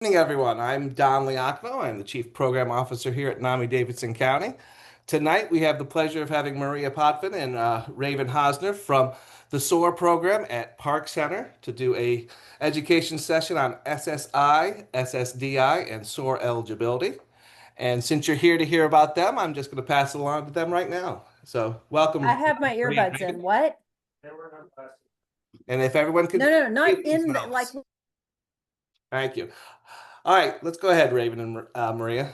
Good evening, everyone. I'm Don Liacno. I'm the Chief Program Officer here at NAMI Davidson County. Tonight, we have the pleasure of having Maria Potvin and Raven Hosner from the SOAR program at Park Center to do a education session on SSI, SSDI, and SOAR eligibility. And since you're here to hear about them, I'm just going to pass it along to them right now. So, I welcome, have my Maria and earbuds in. Raven. What? And if everyone could No, no, not please in the, like. mouse. Thank you. All right, let's go ahead, Raven and Maria.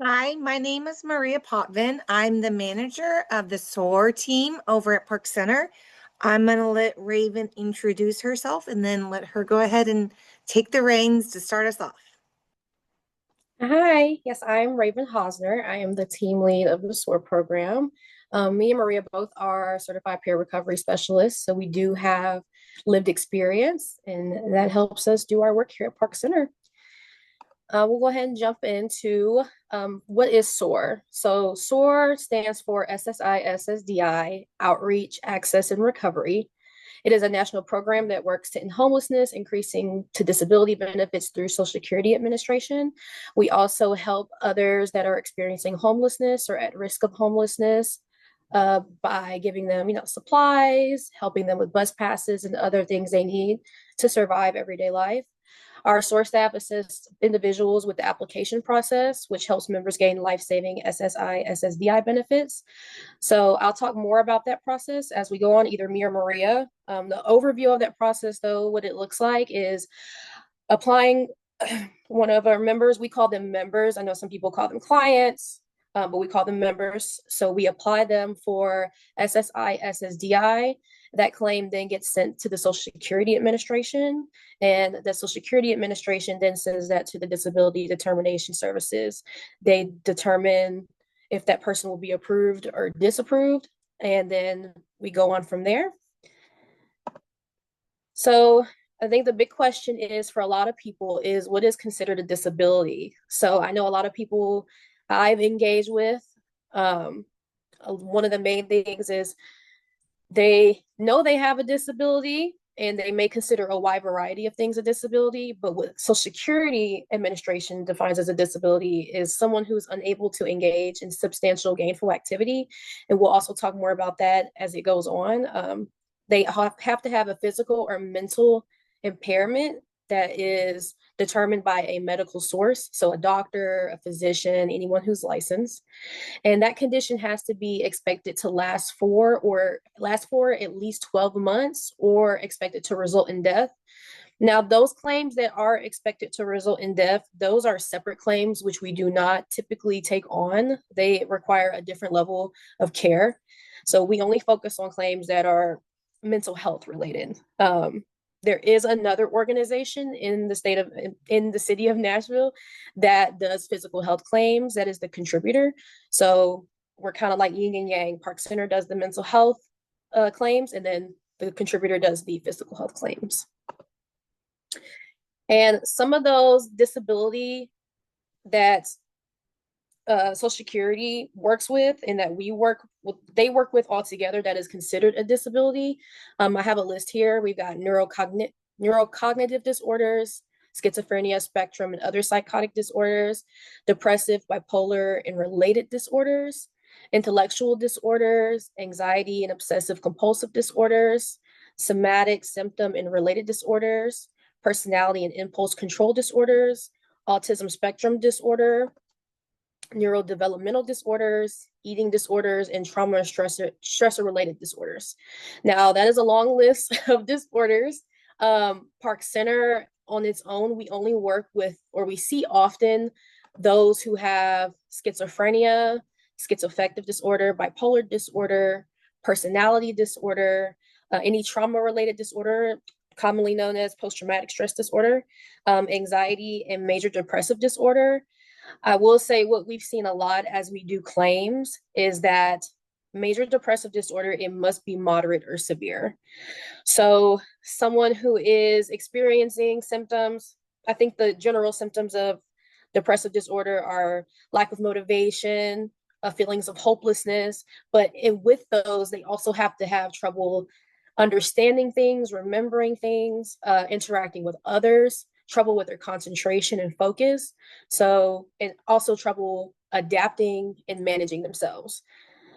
Hi, my name is Maria Potvin. I'm the manager of the SOAR team over at Park Center. I'm going to let Raven introduce herself and then let her go ahead and take the reins to start us off. Hi, yes, I'm Raven Hosner. I am the team lead of the SOAR program. Me and Maria both are certified peer recovery specialists, so we do have lived experience, and that helps us do our work here at Park Center. We'll go ahead and jump into what is SOAR. So SOAR stands for SSI, SSDI Outreach, Access, and Recovery. It is a national program that works to end homelessness, increasing to disability benefits through Social Security Administration. We also help others that are experiencing homelessness or at risk of homelessness by giving them, supplies, helping them with bus passes and other things they need to survive everyday life. Our SOAR staff assists individuals with the application process, which helps members gain life-saving SSI, SSDI benefits. So I'll talk more about that process as we go on, either me or Maria. The overview of that process, though, what it looks like is applying one of our members. We call them members. I know some people call them clients, but we call them members. So we apply them for SSI, SSDI. That claim then gets sent to the Social Security Administration, and the Social Security Administration then sends that to the Disability Determination Services. They determine if that person will be approved or disapproved, and then we go on from there. So I think the big question is for a lot of people is what is considered a disability? So I know a lot of people I've engaged with, one of the main things is they know they have a disability and they may consider a wide variety of things a disability, but what Social Security Administration defines as a disability is someone who's unable to engage in substantial gainful activity. And we'll also talk more about that as it goes on. They have to have a physical or mental impairment that is determined by a medical source, so a doctor, a physician, anyone who's licensed. And that condition has to be expected to last for at least 12 months or expected to result in death. Now, those claims that are expected to result in death, those are separate claims, which we do not typically take on. They require a different level of care. So we only focus on claims that are mental health related. There is another organization in the city of Nashville that does physical health claims. That is the contributor. So we're kind of like yin and yang. Park Center does the mental health claims, and then the contributor does the physical health claims. And some of those disability that Social Security works with and that they work with all together that is considered a disability. I have a list here. We've got neurocognitive disorders, schizophrenia spectrum and other psychotic disorders, depressive, bipolar, and related disorders, intellectual disorders, anxiety and obsessive compulsive disorders, somatic symptom and related disorders, personality and impulse control disorders, autism spectrum disorder, neurodevelopmental disorders, eating disorders, and trauma and stressor related disorders. Now, that is a long list of disorders. Park Center on its own, we only work with, or we see often, those who have schizophrenia, schizoaffective disorder, bipolar disorder, personality disorder, any trauma related disorder, commonly known as post-traumatic stress disorder, anxiety, and major depressive disorder. I will say what we've seen a lot as we do claims is that major depressive disorder, it must be moderate or severe. So someone who is experiencing symptoms, I think the general symptoms of depressive disorder are lack of motivation, feelings of hopelessness, but with those, they also have to have trouble understanding things, remembering things, interacting with others, trouble with their concentration and focus. So, and also trouble adapting and managing themselves.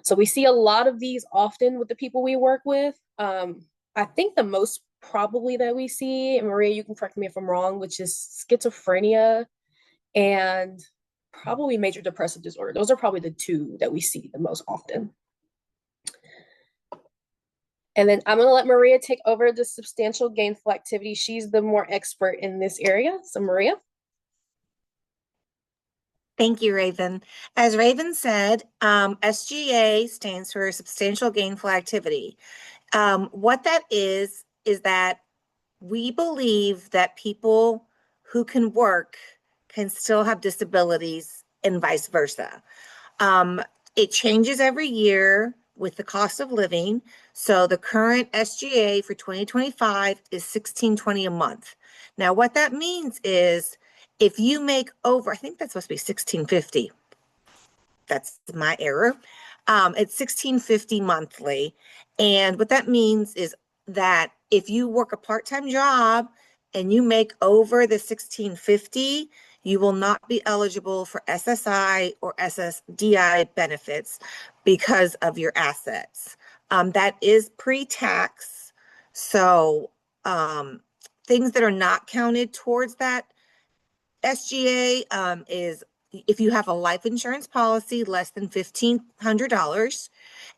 So we see a lot of these often with the people we work with. I think the most probably that we see, and Maria, you can correct me if I'm wrong, which is schizophrenia and probably major depressive disorder. Those are probably the two that we see the most often. And then I'm going to let Maria take over the substantial gainful activity. She's the more expert in this area. So Maria. Thank you, Raven. As Raven said, SGA stands for substantial gainful activity. What that is that we believe that people who can work can still have disabilities and vice versa. It changes every year with the cost of living. So the current SGA for 2025 is $1,620 a month. Now, what that means is if you make over, I think that's supposed to be $1,650. That's my error. It's $1,650 monthly. And what that means is that if you work a part-time job and you make over the $1,650, you will not be eligible for SSI or SSDI benefits because of your assets. That is pre-tax. So things that are not counted towards that SGA is if you have a life insurance policy less than $1,500,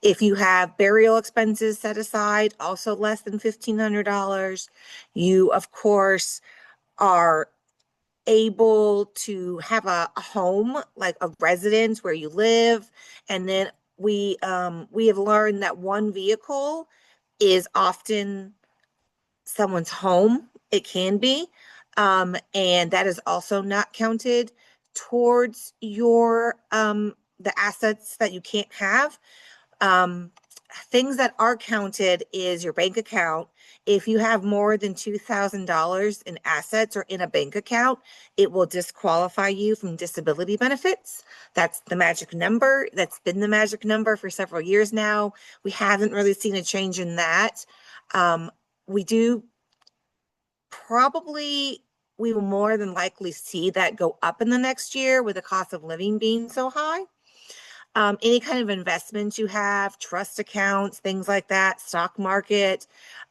if you have burial expenses set aside also less than $1,500, you of course are able to have a home, like a residence where you live, and then we have learned that one vehicle is often someone's home. It can be. And that is also not counted towards your the assets that you can't have. Things that are counted is your bank account. If you have more than $2,000 in assets or in a bank account, it will disqualify you from disability benefits. That's the magic number. That's been the magic number for several years now. We haven't really seen a change in that. We do probably, we will more than likely see that go up in the next year with the cost of living being so high. Any kind of investments you have, trust accounts, things like that, stock market,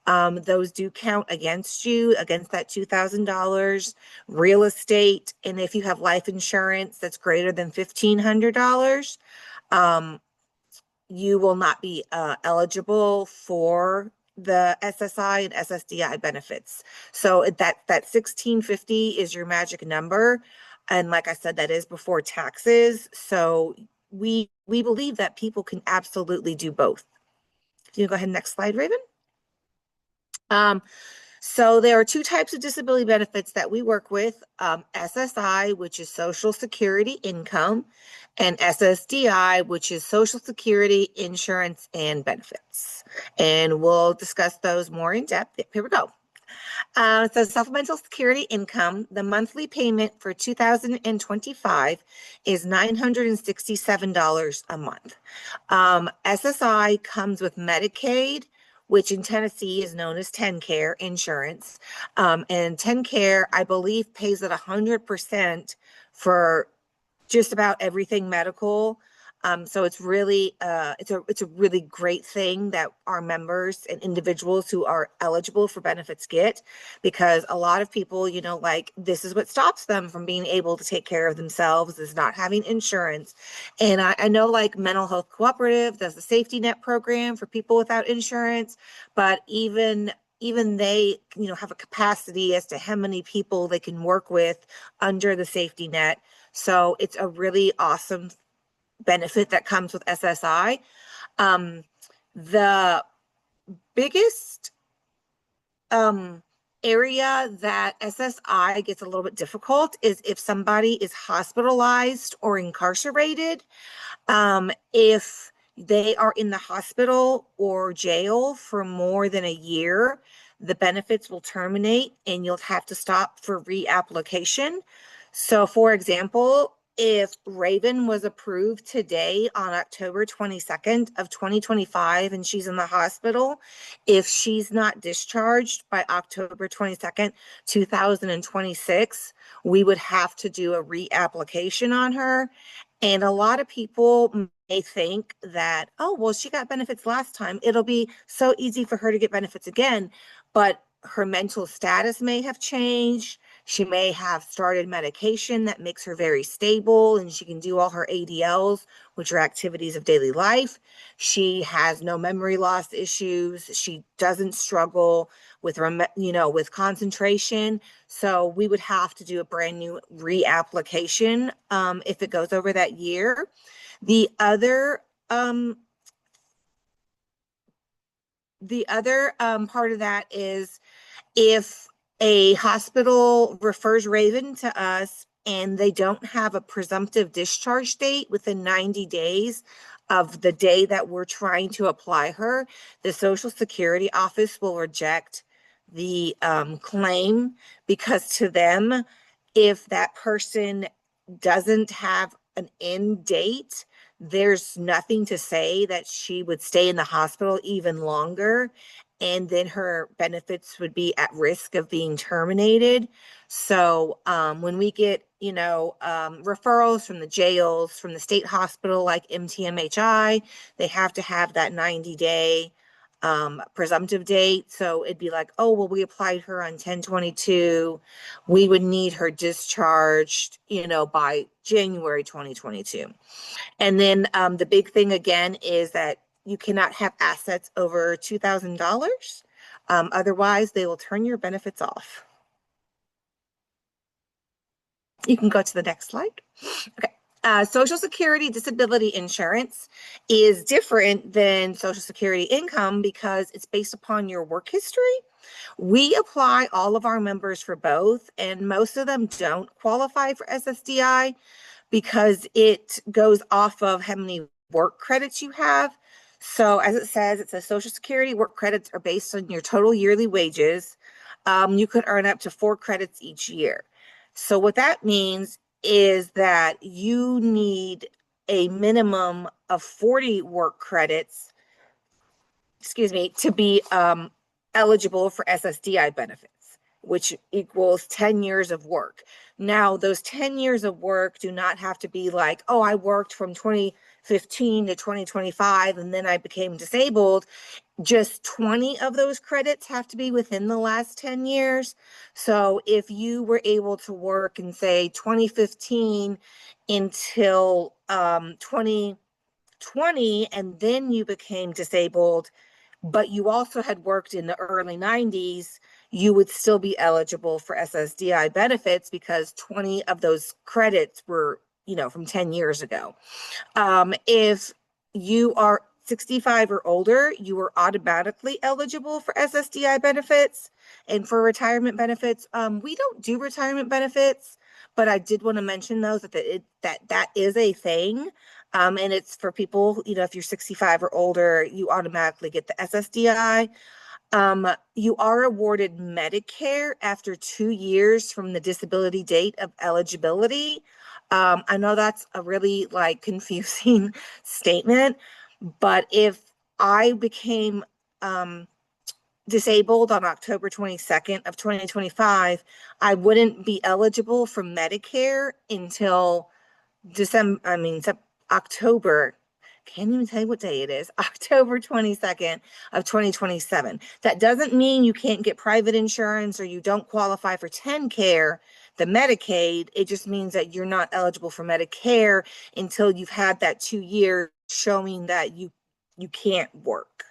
those do count against you, against that $2,000. Real estate, and if you have life insurance that's greater than $1,500, you will not be eligible for the SSI and SSDI benefits. So that 1650 is your magic number. And like I said, that is before taxes. So we believe that people can absolutely do both. Can you go ahead, next slide, Raven? So there are two types of disability benefits that we work with, SSI, which is Social Security Income, and SSDI, which is Social Security Insurance and Benefits. And we'll discuss those more in depth. Here we go. So Supplemental Security Income, the monthly payment for 2025 is $967 a month. SSI comes with Medicaid, which in Tennessee is known as TennCare insurance. And TennCare, I believe, pays at 100% for just about everything medical. So it's really, it's a really great thing that our members and individuals who are eligible for benefits get, because a lot of people, you know, like this is what stops them from being able to take care of themselves is not having insurance. And I know like Mental Health Cooperative does the safety net program for people without insurance, but even they, you know, have a capacity as to how many people they can work with under the safety net. So it's a really awesome benefit that comes with SSI. The biggest area that SSI gets a little bit difficult is if somebody is hospitalized or incarcerated. If they are in the hospital or jail for more than a year, the benefits will terminate and you'll have to stop for reapplication. So for example, if Raven was approved today on October 22nd of 2025 and she's in the hospital, if she's not discharged by October 22nd, 2026, we would have to do a reapplication on her. And a lot of people may think that, oh, well, she got benefits last time. It'll be so easy for her to get benefits again. But her mental status may have changed. She may have started medication that makes her very stable and she can do all her ADLs, which are activities of daily life. She has no memory loss issues. She doesn't struggle with, with concentration. So we would have to do a brand new reapplication if it goes over that year. The other part of that is if a hospital refers Raven to us and they don't have a presumptive discharge date within 90 days of the day that we're trying to apply her, the Social Security office will reject the claim, because to them, if that person doesn't have an end date, there's nothing to say that she would stay in the hospital even longer, and then her benefits would be at risk of being terminated. So when we get, referrals from the jails, from the state hospital like MTMHI, they have to have that 90-day presumptive date. So it'd be like, oh, well, we applied her on 10/22. We would need her discharged, by January 2022. And then the big thing again is that you cannot have assets over $2,000. Otherwise, they will turn your benefits off. You can go to the next slide. Okay. Social Security disability insurance is different than Social Security income because it's based upon your work history. We apply all of our members for both, and most of them don't qualify for SSDI because it goes off of how many work credits you have. So as it says, it's a Social Security work credits are based on your total yearly wages. You could earn up to 4 credits each year. So what that means is that you need a minimum of 40 work credits, to be eligible for SSDI benefits, which equals 10 years of work. Now, those 10 years of work do not have to be like, oh, I worked from 2015 to 2025 and then I became disabled. Just 20 of those credits have to be within the last 10 years. So if you were able to work in, say, 2015 until 2020, and then you became disabled, but you also had worked in the early 90s, you would still be eligible for SSDI benefits because 20 of those credits were, from 10 years ago. If you are 65 or older, you are automatically eligible for SSDI benefits. And for retirement benefits, we don't do retirement benefits, but I did want to mention those that is a thing. And it's for people, if you're 65 or older, you automatically get the SSDI. You are awarded Medicare after 2 years from the disability date of eligibility. I know that's a really confusing statement, but if I became disabled on October 22nd of 2025, I wouldn't be eligible for Medicare until October. Can't even tell you what day it is. October 22nd of 2027. That doesn't mean you can't get private insurance or you don't qualify for TennCare, the Medicaid. It just means that you're not eligible for Medicare until you've had that 2 years showing that you can't work.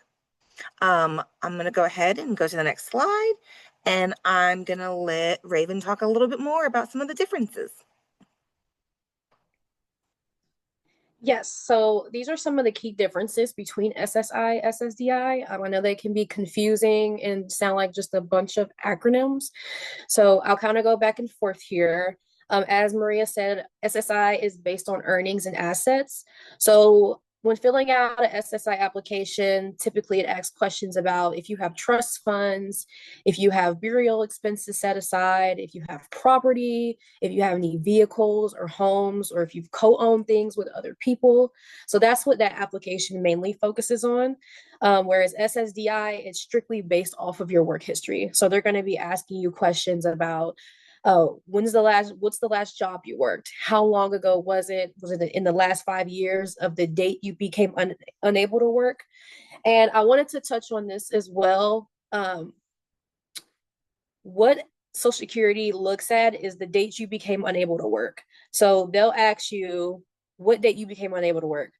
I'm going to go ahead and go to the next slide, and I'm going to let Raven talk a little bit more about some of the differences. Yes, so these are some of the key differences between SSI, SSDI. I know they can be confusing and sound like just a bunch of acronyms. So I'll kind of go back and forth here. As Maria said, SSI is based on earnings and assets. So when filling out an SSI application, typically it asks questions about if you have trust funds, if you have burial expenses set aside, if you have property, if you have any vehicles or homes, or if you've co-owned things with other people. So that's what that application mainly focuses on. Whereas SSDI, it's strictly based off of your work history. So they're going to be asking you questions about what's the last job you worked? How long ago was it? Was it in the last 5 years of the date you became unable to work? And I wanted to touch on this as well. What Social Security looks at is the date you became unable to work. So they'll ask you what date you became unable to work.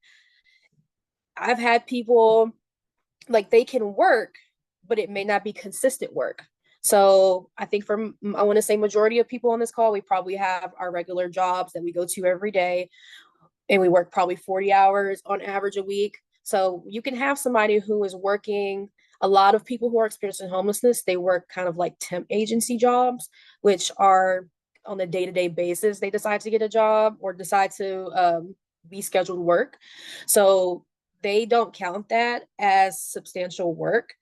I've had people like they can work, but it may not be consistent work. So I think I want to say majority of people on this call, we probably have our regular jobs that we go to every day, and we work probably 40 hours on average a week. So you can have somebody who is working. A lot of people who are experiencing homelessness, they work kind of like temp agency jobs, which are on a day-to-day basis. They decide to get a job or decide to be scheduled work. So they don't count that as substantial work.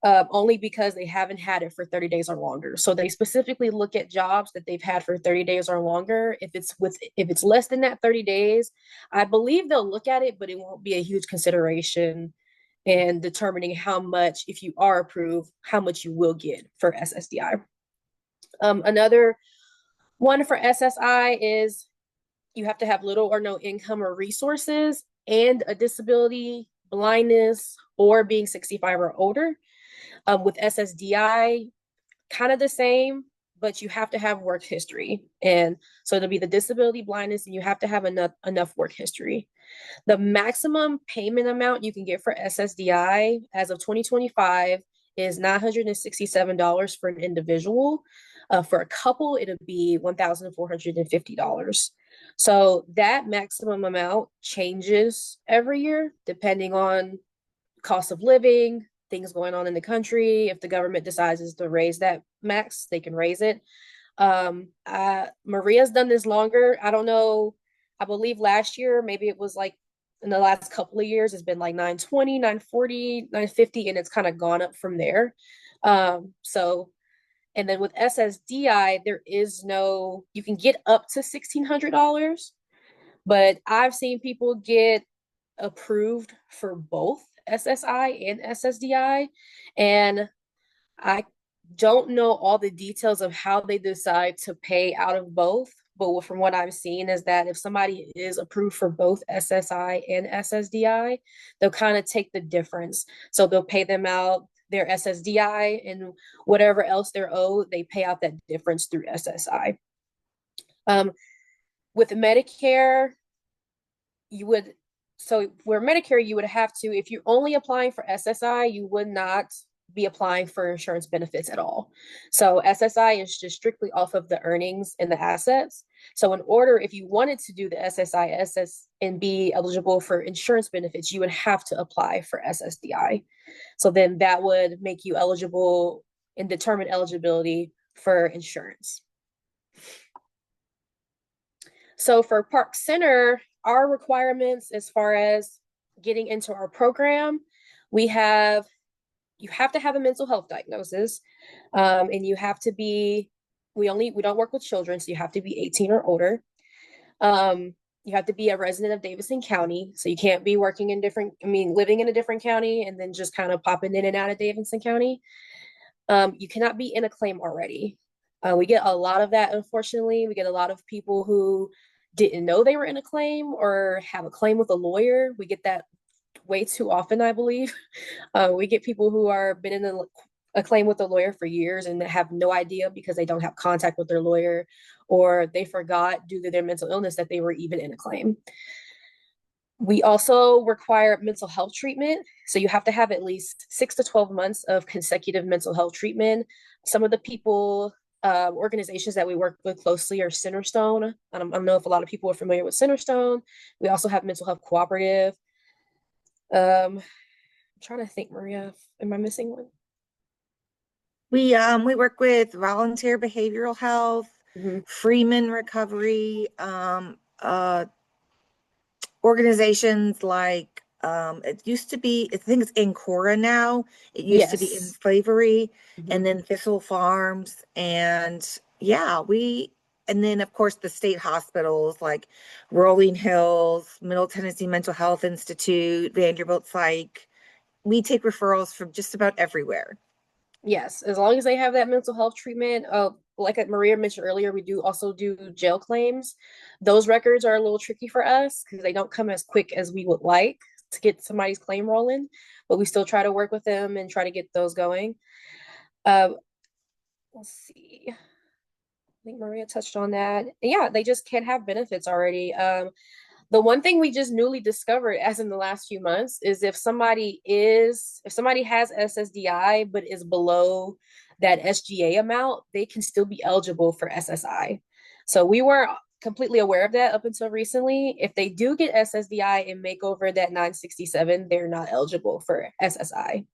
Only because they haven't had it for 30 days or longer. So they specifically look at jobs that they've had for 30 days or longer. If it's less than that 30 days, I believe they'll look at it, but it won't be a huge consideration in determining how much, if you are approved, how much you will get for SSDI. Another one for SSI is you have to have little or no income or resources and a disability, blindness, or being 65 or older. With SSDI, kind of the same, but you have to have work history. And so it'll be the disability, blindness, and you have to have enough work history. The maximum payment amount you can get for SSDI as of 2025 is $967 for an individual. For a couple, it'll be $1,450. So that maximum amount changes every year depending on cost of living, things going on in the country. If the government decides to raise that max, they can raise it. Maria's done this longer. I don't know. I believe last year, maybe it was like in the last couple of years, it's been like 920, 940, 950, and it's kind of gone up from there. And then with SSDI, you can get up to $1,600, but I've seen people get approved for both SSI and SSDI. And I don't know all the details of how they decide to pay out of both. But from what I've seen is that if somebody is approved for both SSI and SSDI, they'll kind of take the difference. So they'll pay them out their SSDI, and whatever else they're owed, they pay out that difference through SSI. With Medicare, where Medicare, you would have to, if you're only applying for SSI, you would not be applying for insurance benefits at all. So SSI is just strictly off of the earnings and the assets. So if you wanted to do the SSI, and be eligible for insurance benefits, you would have to apply for SSDI. So then that would make you eligible and determine eligibility for insurance. So for Park Center, our requirements as far as getting into our program, you have to have a mental health diagnosis, and you have to be, we don't work with children, so you have to be 18 or older. You have to be a resident of Davidson County, so you can't be living in a different county and then just kind of popping in and out of Davidson County. You cannot be in a claim already. We get a lot of that, unfortunately. We get a lot of people who didn't know they were in a claim or have a claim with a lawyer. We get that way too often, I believe. We get people who are been in a claim with a lawyer for years and have no idea because they don't have contact with their lawyer, or they forgot due to their mental illness that they were even in a claim. We also require mental health treatment. So you have to have at least 6 to 12 months of consecutive mental health treatment. Some of the organizations that we work with closely are Centerstone. I don't know if a lot of people are familiar with Centerstone. We also have Mental Health Cooperative. I'm trying to think, Maria, am I missing one? We work with Volunteer Behavioral Health, Freeman Recovery, organizations like It used to be, I think it's Ancora now. It used to be in Yes. slavery, Mhm. and then Thistle Farms. And yeah, and then of course the state hospitals like Rolling Hills, Middle Tennessee Mental Health Institute, Vanderbilt Psych. We take referrals from just about everywhere. Yes, as long as they have that mental health treatment. Like Maria mentioned earlier, we do also do jail claims. Those records are a little tricky for us because they don't come as quick as we would like to get somebody's claim rolling, but we still try to work with them and try to get those going. Uh, let's see. I think Maria touched on that. Yeah, they just can't have benefits already. The one thing we just newly discovered as in the last few months is if somebody has SSDI but is below that SGA amount, they can still be eligible for SSI. So we weren't completely aware of that up until recently. If they do get SSDI and make over that 967, they're not eligible for SSI.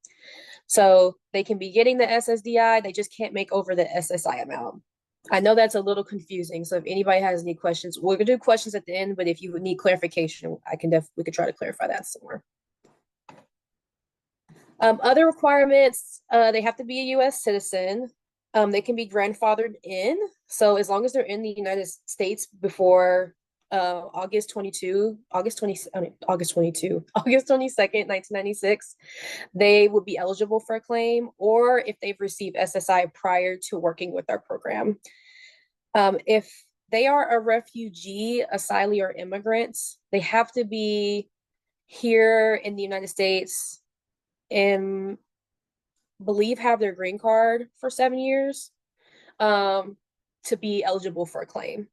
So they can be getting the SSDI, they just can't make over the SSI amount. I know that's a little confusing. So if anybody has any questions, we're gonna do questions at the end, but if you would need clarification, we could try to clarify that some more. Other requirements, they have to be a US citizen. They can be grandfathered in. So as long as they're in the United States before August 22, August 20, August 22, August 22nd, 1996, they would be eligible for a claim, or if they've received SSI prior to working with our program. If they are a refugee, asylee, or immigrants, they have to be here in the United States and believe have their green card for 7 years to be eligible for a claim.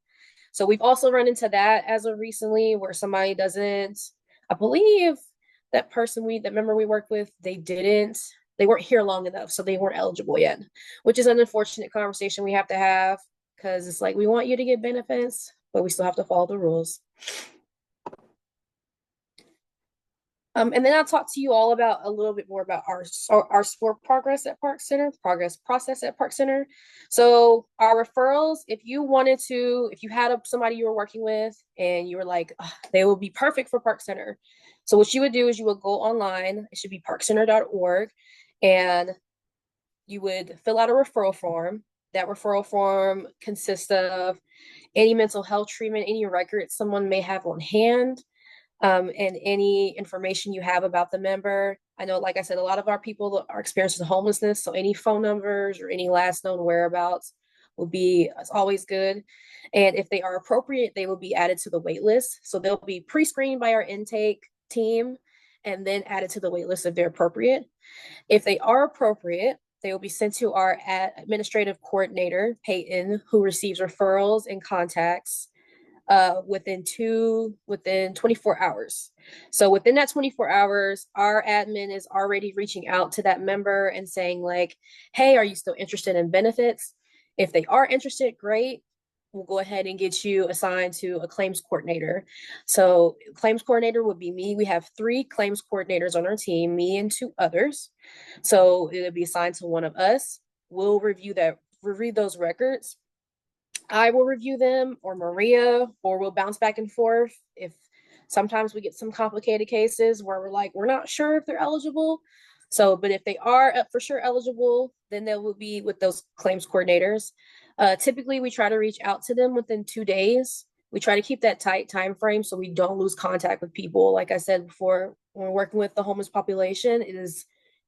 So we've also run into that as of recently where somebody doesn't, I believe that member we worked with, they weren't here long enough, so they weren't eligible yet, which is an unfortunate conversation we have to have because it's like we want you to get benefits, but we still have to follow the rules. And then I'll talk to you all about a little bit more about our SOAR progress at Park Center, progress process at Park Center. So our referrals, if you had somebody you were working with and you were like, oh, they will be perfect for Park Center. So what you would do is you would go online, it should be parkcenter.org, and you would fill out a referral form. That referral form consists of any mental health treatment, any records someone may have on hand, and any information you have about the member. I know, like I said, a lot of our people are experiencing homelessness, so any phone numbers or any last known whereabouts will be always good. And if they are appropriate, they will be added to the wait list. So they'll be pre-screened by our intake team and then added to the wait list if they're appropriate. If they are appropriate, they will be sent to our administrative coordinator, Peyton, who receives referrals and contacts within 24 hours. So within that 24 hours, our admin is already reaching out to that member and saying like, hey, are you still interested in benefits? If they are interested, great. We'll go ahead and get you assigned to a claims coordinator. So claims coordinator would be me. We have 3 claims coordinators on our team, me and 2 others. So it'll be assigned to one of us. We'll review those records. I will review them, or Maria, or we'll bounce back and forth. If sometimes we get some complicated cases where we're not sure if they're eligible. So, but if they are for sure eligible, then they will be with those claims coordinators. Typically, we try to reach out to them within 2 days. We try to keep that tight time frame so we don't lose contact with people. Like I said before, when we're working with the homeless population, it is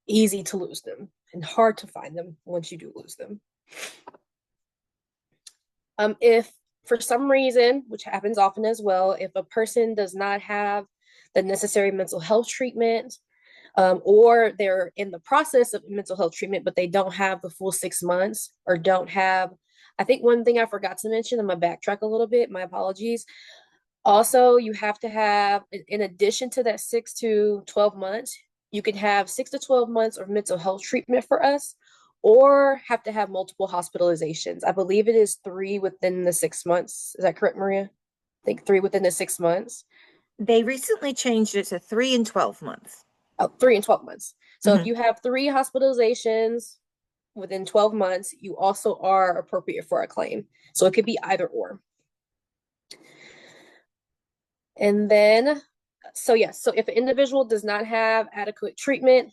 easy to lose them and hard to find them once you do lose them. If for some reason, which happens often as well, if a person does not have the necessary mental health treatment, or they're in the process of mental health treatment, but they don't have the full 6 months or don't have, I think one thing I forgot to mention, I'm gonna backtrack a little bit, my apologies. Also, you have to have, in addition to that 6 to 12 months, you can have 6 to 12 months of mental health treatment for us, or have to have multiple hospitalizations. I believe it is 3 within the 6 months. Is that correct, Maria? I think 3 within the 6 months. They recently changed it to 3 and 12 months. Oh, 3 and 12 months. So if you have 3 hospitalizations within 12 months, you also are appropriate for a claim. So it could be either or. And then So yes, so if an individual does not have adequate treatment,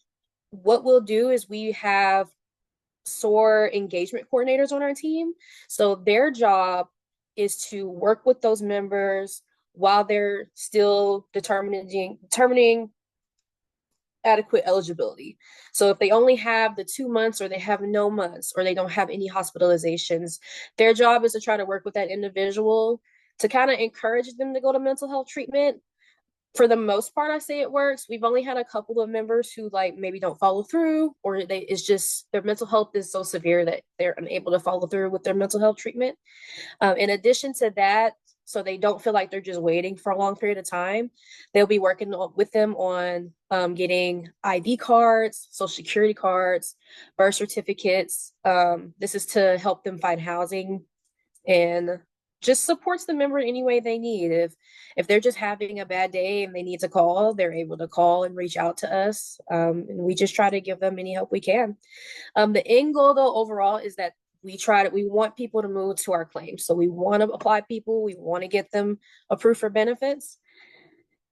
what we'll do is we have SOAR engagement coordinators on our team. So their job is to work with those members while they're still determining adequate eligibility. So if they only have the 2 months or they have no months or they don't have any hospitalizations, their job is to try to work with that individual to kind of encourage them to go to mental health treatment. For the most part, I say it works. We've only had a couple of members who like maybe don't follow through, or it's just their mental health is so severe that they're unable to follow through with their mental health treatment. In addition to that, so they don't feel like they're just waiting for a long period of time, they'll be working with them on getting ID cards, social security cards, birth certificates. This is to help them find housing and just supports the member in any way they need. If they're just having a bad day and they need to call, they're able to call and reach out to us. And we just try to give them any help we can. The end goal though overall is that we want people to move to our claims. So we want to apply people, we want to get them approved for benefits.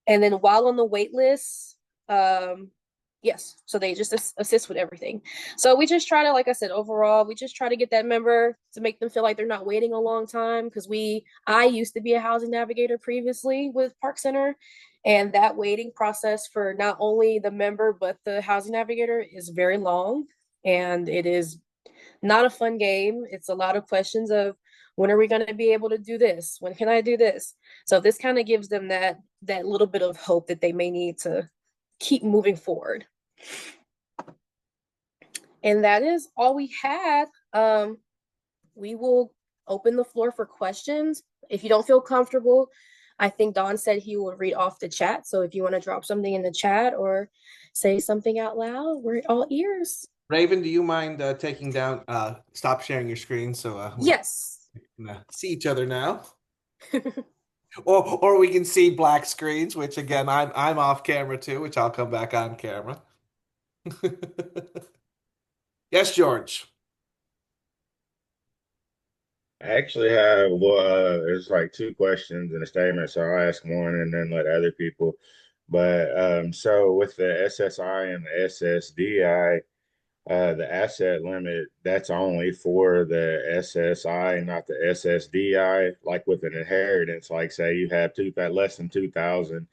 And then while on the wait list, yes, so they just assist with everything. So we just try to, like I said, overall, we just try to get that member to make them feel like they're not waiting a long time. Because I used to be a housing navigator previously with Park Center, and that waiting process for not only the member but the housing navigator is very long, and it is not a fun game. It's a lot of questions of when are we going to be able to do this? When can I do this? So this kind of gives them that little bit of hope that they may need to keep moving forward. And that is all we had. We will open the floor for questions. If you don't feel comfortable, I think Don said he will read off the chat. So if you want to drop something in the chat or say something out loud, we're all ears. Raven, do you mind taking down, stop sharing your screen so Yes. we can see each other now? Or we can see black screens, which again, I'm off camera too, which I'll come back on camera. Yes, George. I actually have, well, there's like two questions in a statement, so I'll ask one and then let other people. But so with the SSI and the SSDI, the asset limit, that's only for the SSI, not the SSDI. Like with an inheritance, like say you have less than 2,000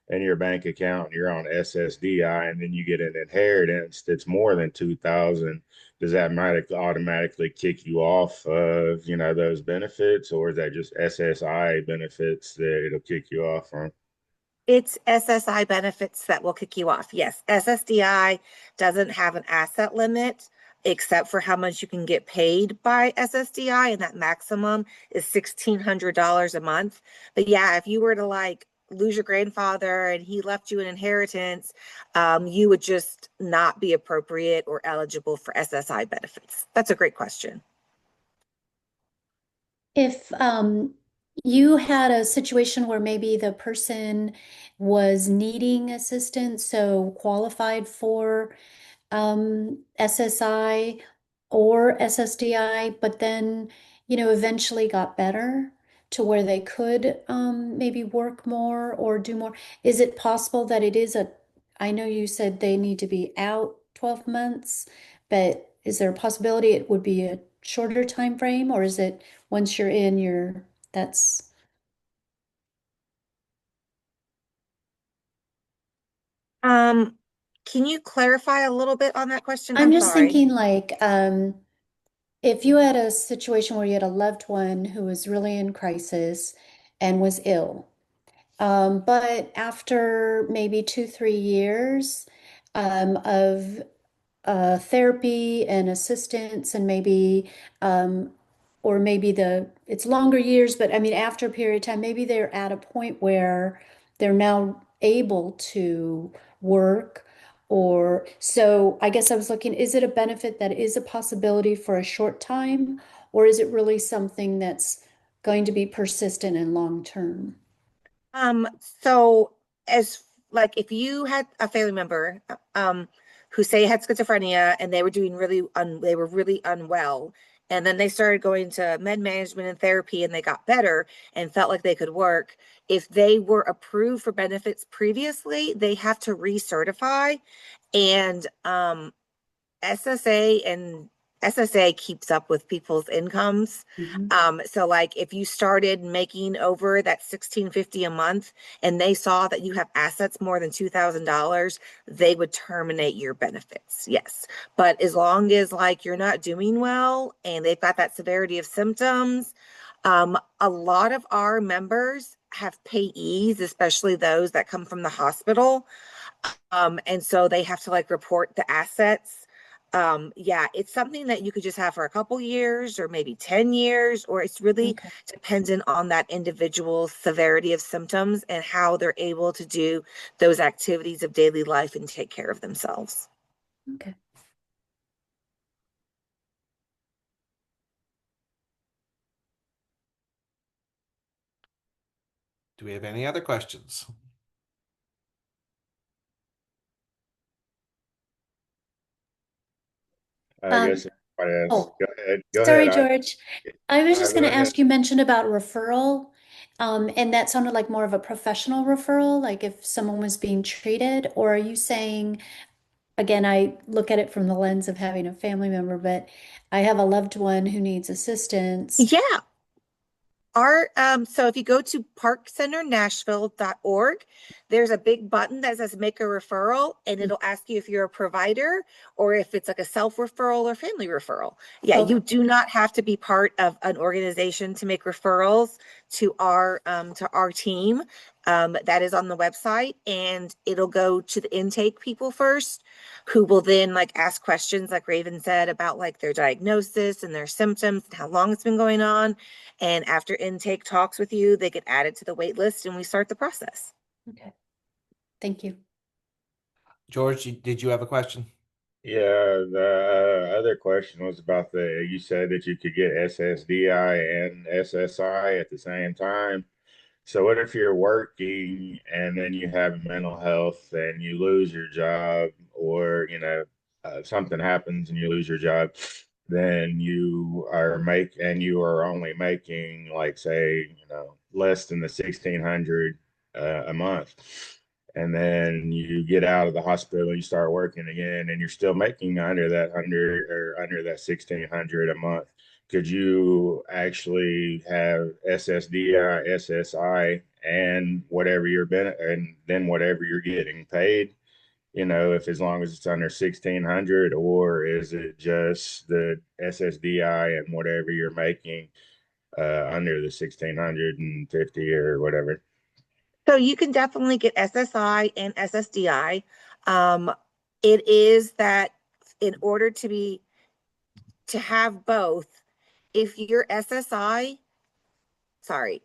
in your bank account and you're on SSDI, and then you get an inheritance that's more than 2,000. Does that automatically kick you off of, those benefits, or is that just SSI benefits that it'll kick you off from? It's SSI benefits that will kick you off. Yes, SSDI doesn't have an asset limit except for how much you can get paid by SSDI, and that maximum is $1,600 a month. But yeah, if you were to like lose your grandfather and he left you an inheritance, you would just not be appropriate or eligible for SSI benefits. That's a great question. If you had a situation where maybe the person was needing assistance, so qualified for SSI or SSDI, but then, eventually got better to where they could maybe work more or do more. Is it possible that I know you said they need to be out 12 months, but is there a possibility it would be a shorter time frame, or is it once you're in, that's Can you clarify a little bit on that question? I'm just sorry. thinking like if you had a situation where you had a loved one who was really in crisis and was ill, but after maybe 2, 3 years of therapy and assistance, and maybe, or maybe it's longer years, but I mean, after a period of time, maybe they're at a point where they're now able to work. Or so I guess I was looking, is it a benefit that is a possibility for a short time, or is it really something that's going to be persistent and long term? So as like if you had a family member who say had schizophrenia and they were doing they were really unwell and then they started going to med management and therapy and they got better and felt like they could work. If they were approved for benefits previously, they have to recertify. And SSA and SSA keeps up with people's incomes. So like if you started making over that 1650 a month and they saw that you have assets more than $2,000, they would terminate your benefits. Yes. But as long as like you're not doing well and they've got that severity of symptoms, a lot of our members have payees, especially those that come from the hospital. And so they have to like report the assets. Yeah, it's something that you could just have for a couple years or maybe 10 years, or it's really Okay. dependent on that individual's severity of symptoms and how they're able to do those activities of daily life and take care of themselves. Okay. Do we have any other questions? I guess everybody else. Oh, Go ahead. Go sorry, ahead. George. I was just Go going to ahead. ask, you mentioned about referral, and that sounded like more of a professional referral, like if someone was being treated, or are you saying, again, I look at it from the lens of having a family member, but I have a loved one who needs assistance. Yeah. So if you go to parkcenternashville.org, there's a big button that says make a referral, and it'll ask you if you're a provider or if it's like a self-referral or family referral. Yeah, Okay. you do not have to be part of an organization to make referrals to our team. That is on the website, and it'll go to the intake people first, who will then like ask questions, like Raven said, about like their diagnosis and their symptoms and how long it's been going on. And after intake talks with you, they get added to the wait list and we start the process. Okay. Thank you. George, did you have a question? Yeah, the other question was about you said that you could get SSDI and SSI at the same time. So what if you're working and then you have mental health and you lose your job, or something happens and you lose your job, then you are only making, like, say, less than the 1,600 a month, and then you get out of the hospital and you start working again and you're still making under that 1,600 a month. Could you actually have SSDI, SSI, and and then whatever you're getting paid, if as long as it's under 1,600, or is it just the SSDI and whatever you're making under the 1,650 or whatever? So you can definitely get SSI and SSDI. It is that in order to have both, if your SSI, sorry,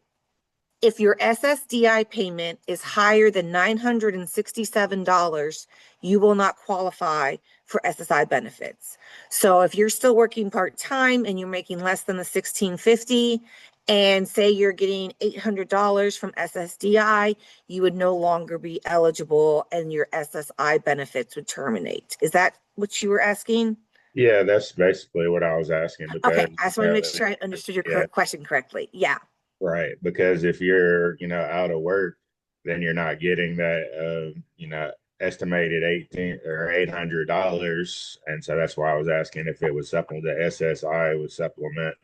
if your SSDI payment is higher than $967, you will not qualify for SSI benefits. So if you're still working part-time and you're making less than the 1650, and say you're getting $800 from SSDI, you would no longer be eligible and your SSI benefits would terminate. Is that what you were asking? Yeah, that's basically what I was asking, Okay, because I just want to make sure I understood your yeah, question correctly. Yeah. right. Because if you're, out of work, then you're not getting that, estimated 18 or $800. And so that's why I was asking if it would supplement, the SSI would supplement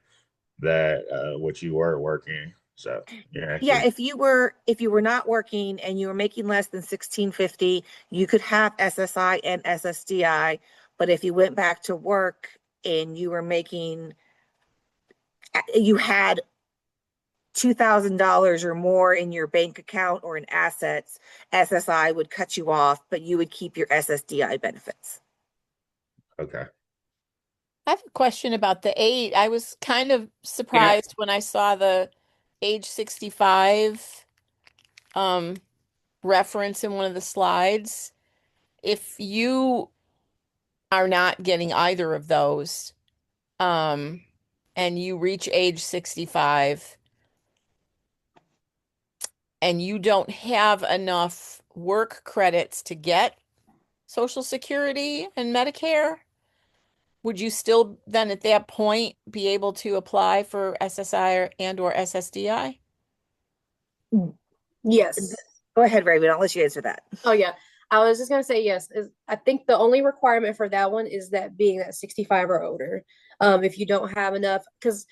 that, what you were working. So, yeah, Yeah, if you were not working and you were making less than 1650, you could have SSI and SSDI. But if you went back to work and you had $2,000 or more in your bank account or in assets, SSI would cut you off, but you would keep your SSDI benefits. okay. I have a question about the age. I was kind of surprised when I saw the age 65 um, reference in one of the slides. If you are not getting either of those, um, and you reach age 65 and you don't have enough work credits to get Social Security and Medicare, would you still then at that point be able to apply for SSI or SSDI? Yes. Go ahead, Raven. I'll let you answer that. Oh yeah. I was just gonna say yes. I think the only requirement for that one is that being at 65 or older. If you don't have enough, because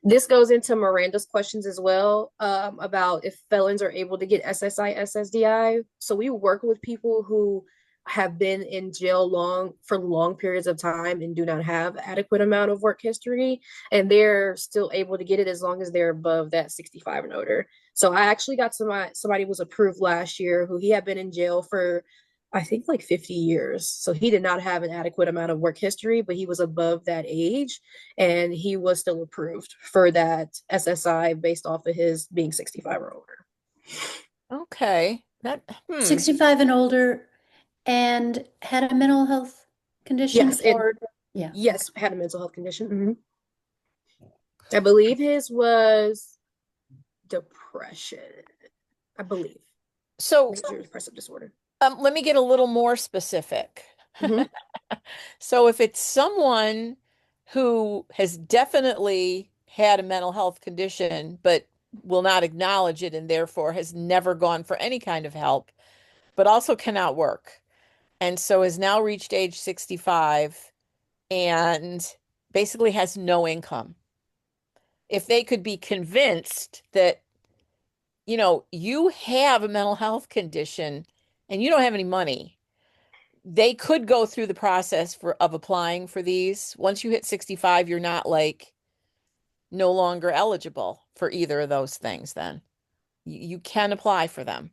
this goes into Miranda's questions as well, about if felons are able to get SSI, SSDI. So we work with people who have been in jail for long periods of time and do not have adequate amount of work history, and they're still able to get it as long as they're above that 65 and older. So I actually got somebody was approved last year who he had been in jail for I think like 50 years. So he did not have an adequate amount of work history, but he was above that age and he was still approved for that SSI based off of his being 65 or older. Okay. 65 and older and had a mental health condition Yes, it, or yeah. yes, had a mental health condition. I believe his was depression. I believe. So Major depressive disorder. let me get a little more specific. Mhm. So if it's someone who has definitely had a mental health condition, but will not acknowledge it and therefore has never gone for any kind of help, but also cannot work, and so has now reached age 65 and basically has no income. If they could be convinced that, you have a mental health condition and you don't have any money, they could go through the process of applying for these. Once you hit 65, you're not like no longer eligible for either of those things then. You can apply for them.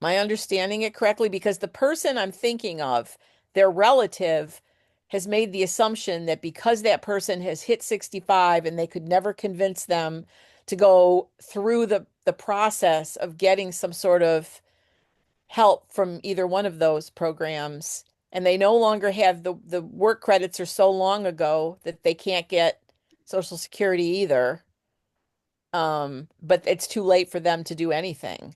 Am I understanding it correctly? Because the person I'm thinking of, their relative, has made the assumption that because that person has hit 65 and they could never convince them to go through the process of getting some sort of help from either one of those programs, and they no longer have the work credits are so long ago that they can't get Social Security either. But it's too late for them to do anything.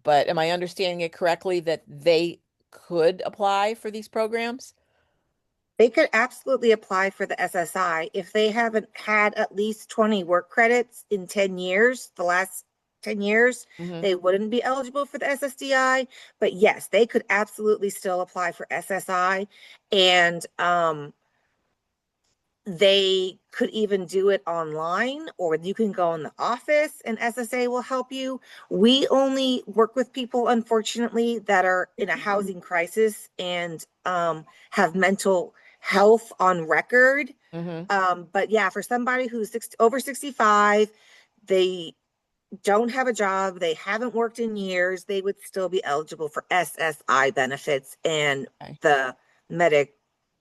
But am I understanding it correctly that they could apply for these programs? They could absolutely apply for the SSI if they haven't had at least 20 work credits in 10 years, the last 10 years, they wouldn't be eligible for the SSDI. But yes, they could absolutely still apply for SSI. And they could even do it online, or you can go in the office and SSA will help you. We only work with people, unfortunately, that are in a housing crisis and have mental health on record. But yeah, for somebody who's over 65, they don't have a job, they haven't worked in years, they would still be eligible for SSI benefits and Okay. the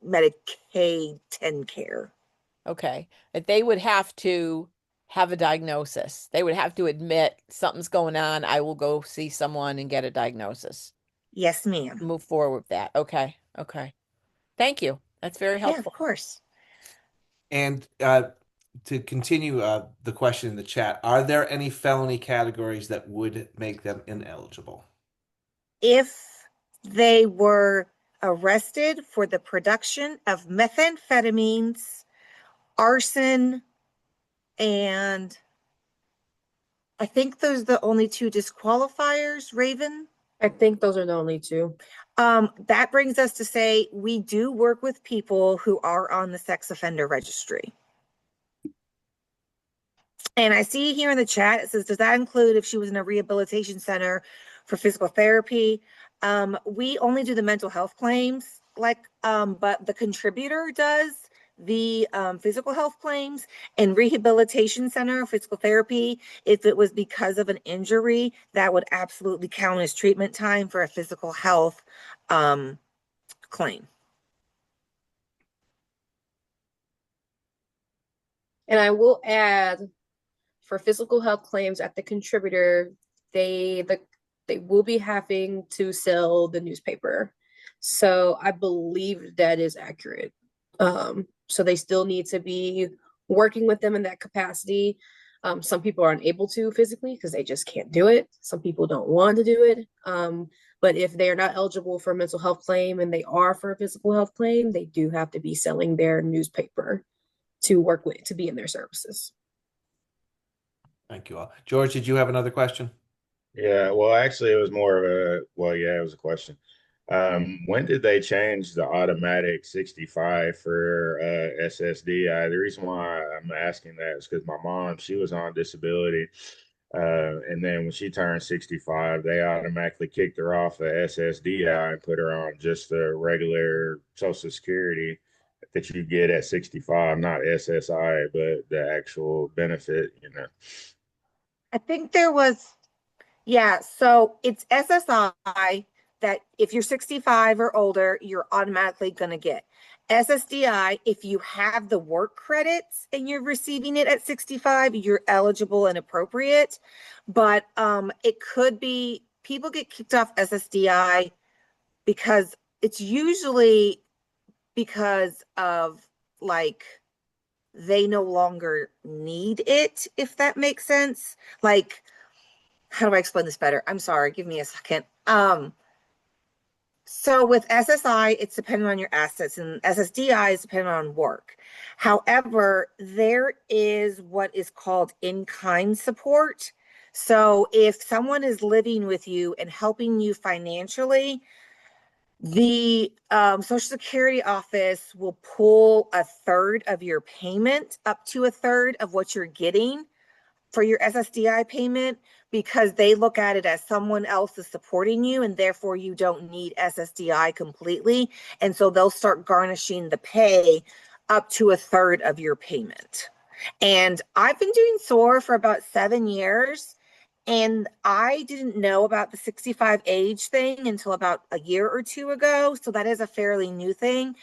Medicaid 10 care. Okay. But they would have to have a diagnosis. They would have to admit something's going on. I will go see someone and get a diagnosis. Yes, ma'am. Move forward with that. Okay. Okay. Thank you. That's very Yeah, of helpful. course. And to continue the question in the chat, are there any felony categories that would make them ineligible? If they were arrested for the production of methamphetamines, arson, and I think those are the only two disqualifiers, Raven. I think those are the only two. That brings us to say we do work with people who are on the sex offender registry. And I see here in the chat, it says, does that include if she was in a rehabilitation center for physical therapy? We only do the mental health claims, but the contributor does the physical health claims, and rehabilitation center, physical therapy. If it was because of an injury, that would absolutely count as treatment time for a physical health claim. And I will add, for physical health claims at the contributor, they will be having to sell the newspaper. So I believe that is accurate. So they still need to be working with them in that capacity. Some people are unable to physically because they just can't do it. Some people don't want to do it. But if they are not eligible for a mental health claim and they are for a physical health claim, they do have to be selling their newspaper to work with, to be in their services. Thank you all. George, did you have another question? Yeah, well, actually, it was more of yeah, it was a question. When did they change the automatic 65 for SSDI? The reason why I'm asking that is because my mom, she was on disability. And then when she turned 65, they automatically kicked her off the SSDI and put her on just the regular Social Security that you get at 65, not SSI, but the actual benefit, you know. I think there was, yeah, so it's SSI that if you're 65 or older, you're automatically going to get. SSDI, if you have the work credits and you're receiving it at 65, you're eligible and appropriate. But it could be people get kicked off SSDI because it's usually because of like they no longer need it, if that makes sense. Like, how do I explain this better? I'm sorry, give me a second. So with SSI, it's dependent on your assets, and SSDI is dependent on work. However, there is what is called in-kind support. So if someone is living with you and helping you financially, the Social Security office will pull a third of your payment, up to a third of what you're getting for your SSDI payment, because they look at it as someone else is supporting you and therefore you don't need SSDI completely. And so they'll start garnishing the pay up to a third of your payment. And I've been doing SOAR for about 7 years. And I didn't know about the 65 age thing until about a year or two ago. So that is a fairly new thing.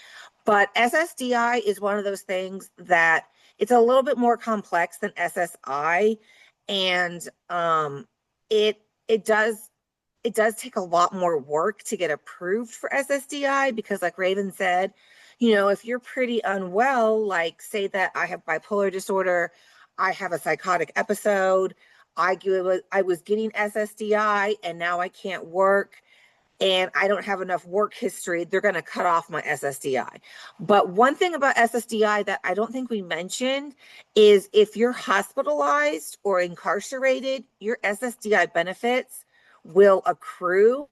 But SSDI is one of those things that it's a little bit more complex than SSI. And it does take a lot more work to get approved for SSDI because, like Raven said, if you're pretty unwell, like say that I have bipolar disorder, I have a psychotic episode, I was getting SSDI and now I can't work and I don't have enough work history, they're going to cut off my SSDI. But one thing about SSDI that I don't think we mentioned is if you're hospitalized or incarcerated, your SSDI benefits will accrue.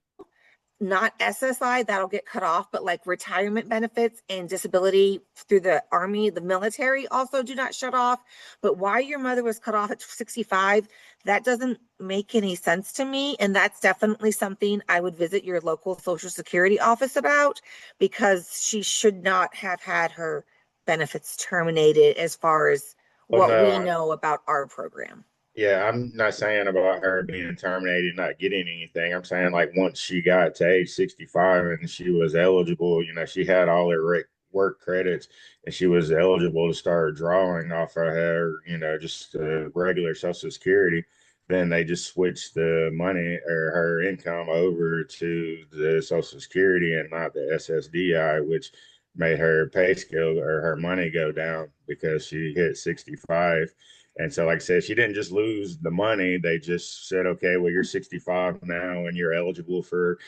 Not SSI, that'll get cut off, but like retirement benefits and disability through the Army, the military also do not shut off. But why your mother was cut off at 65, that doesn't make any sense to me. And that's definitely something I would visit your local Social Security office about, because she should not have had her benefits terminated as far as Well, what we no, know about our program. yeah, I'm not saying about her being terminated, not getting anything. I'm saying like once she got to age 65 and she was eligible, you know, she had all her work credits and she was eligible to start drawing off of her, you know, just regular Social Security. Then they just switched the money or her income over to the Social Security and not the SSDI, which made her pay scale or her money go down because she hit 65. And so, like I said, she didn't just lose the money. They just said, okay, well, you're 65 now and you're eligible for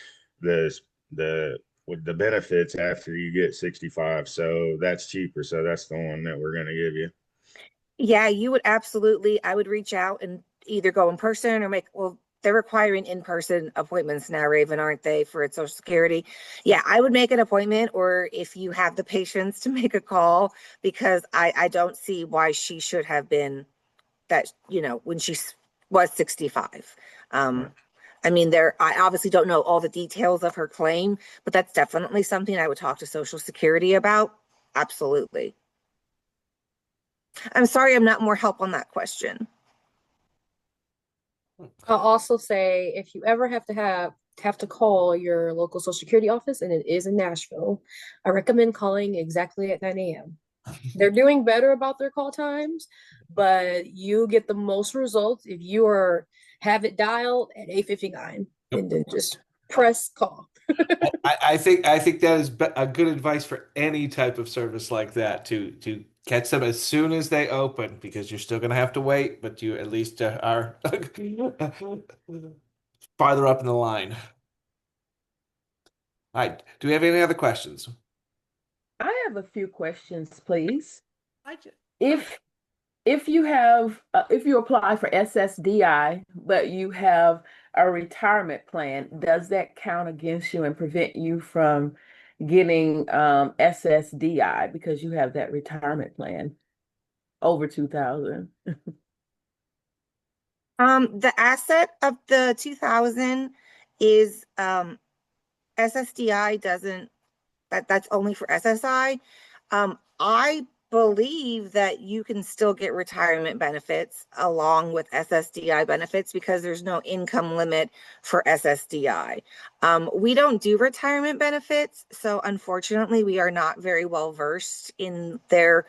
this, the, with the benefits after you get 65. So that's cheaper. So that's the one that we're going to give you. Yeah, you would absolutely. I would reach out and either go in person or well, they're requiring in-person appointments now, Raven, aren't they, for Social Security? Yeah, I would make an appointment, or if you have the patience to make a call, because I don't see why she should have been that, when she was 65. I mean, I obviously don't know all the details of her claim, but that's definitely something I would talk to Social Security about. Absolutely. I'm sorry I'm not more help on that question. I'll also say if you ever have to call your local Social Security office, and it is in Nashville, I recommend calling exactly at 9 a.m. They're doing better about their call times, but you get the most results if you have it dialed at 8:59 and then just press call. I think that is a good advice for any type of service like that, to catch them as soon as they open, because you're still going to have to wait, but you at least are farther up in the line. All right. Do we have any other questions? I have a few questions, please. I ju- If if you have if you apply for SSDI, but you have a retirement plan, does that count against you and prevent you from getting SSDI because you have that retirement plan over 2000? The asset of the 2000 is SSDI doesn't, that's only for SSI. I believe that you can still get retirement benefits along with SSDI benefits because there's no income limit for SSDI. We don't do retirement benefits, so unfortunately, we are not very well versed in their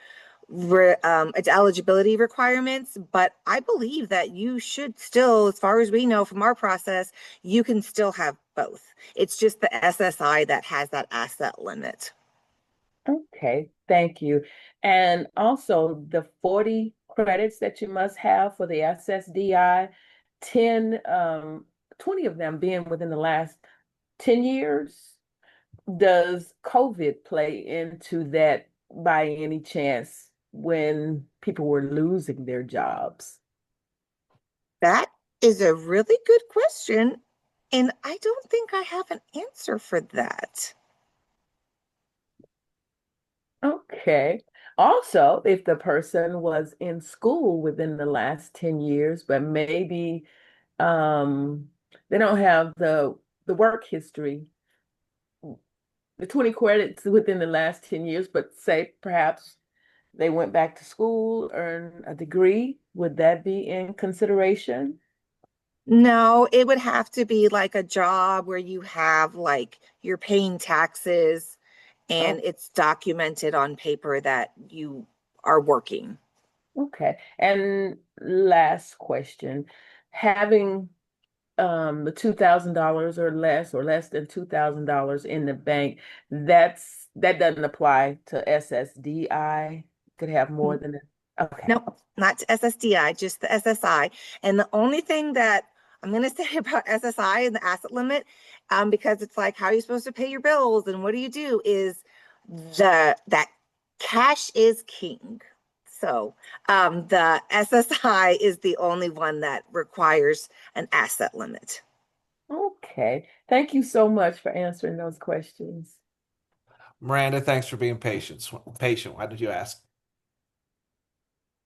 eligibility requirements, but I believe that you should still, as far as we know from our process, you can still have both. It's just the SSI that has that asset limit. Okay, thank you. And also the 40 credits that you must have for the SSDI, 20 of them being within the last 10 years. Does COVID play into that by any chance when people were losing their jobs? That is a really good question, and I don't think I have an answer for that. Okay. Also, if the person was in school within the last 10 years, but maybe they don't have the work history, the 20 credits within the last 10 years, but say perhaps they went back to school, earned a degree, would that be in consideration? No, it would have to be like a job where you have like you're paying taxes and Oh, it's documented on paper that you are working. okay. And last question, having the $2,000 or less than $2,000 in the bank, that doesn't apply to SSDI. Could have more than that. Okay. No, not to SSDI, just the SSI. And the only thing that I'm going to say about SSI and the asset limit, because it's like, how are you supposed to pay your bills and what do you do? Is that cash is king. So the SSI is the only one that requires an asset limit. Okay. Thank you so much for answering those questions. Miranda, thanks for being patient. Patient. Why did you ask?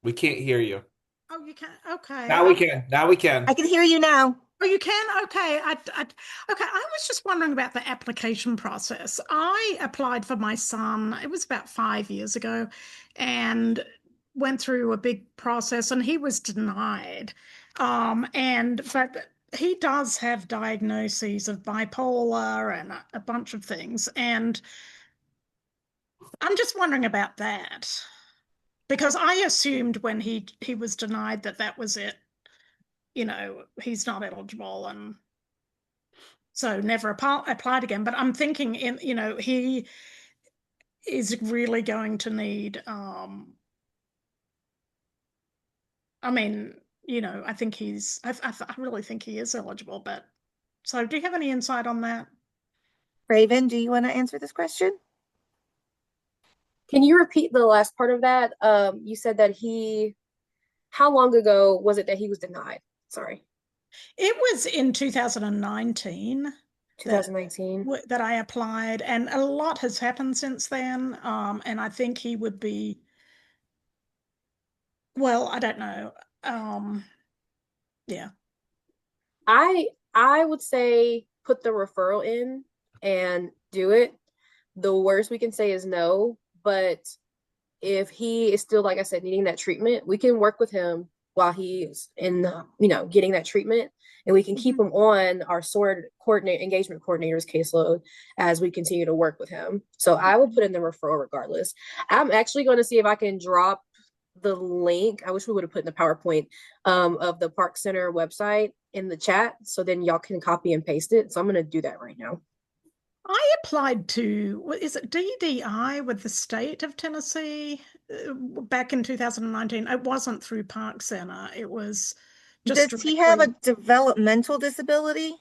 We can't hear you. Oh, you can. Okay. Now we can. Now we can. I can hear you now. Oh, you can? Okay. Okay. I was just wondering about the application process. I applied for my son, it was about 5 years ago, and went through a big process and he was denied. But he does have diagnoses of bipolar and a bunch of things. And I'm just wondering about that because I assumed when he was denied that was it. He's not eligible, and so never applied again. But I'm thinking he is really going to need, I mean, I think I really think he is eligible, but so do you have any insight on that? Raven, do you want to answer this question? Can you repeat the last part of that? You said that how long ago was it that he was denied? Sorry. It was in 2019 2019. that I applied, and a lot has happened since then. And I think he would be, well, I don't know. Yeah. I would say put the referral in and do it. The worst we can say is no, but if he is still, like I said, needing that treatment, we can work with him while he's in, getting that treatment, and we can keep him on our SOAR engagement coordinator's caseload as we continue to work with him. So I will put in the referral regardless. I'm actually going to see if I can drop the link. I wish we would have put in the PowerPoint of the Park Center website in the chat, so then y'all can copy and paste it. So I'm going to do that right now. I applied to, what is it, DDI with the state of Tennessee back in 2019. It wasn't through Park Center. It was just. Does he have a developmental disability?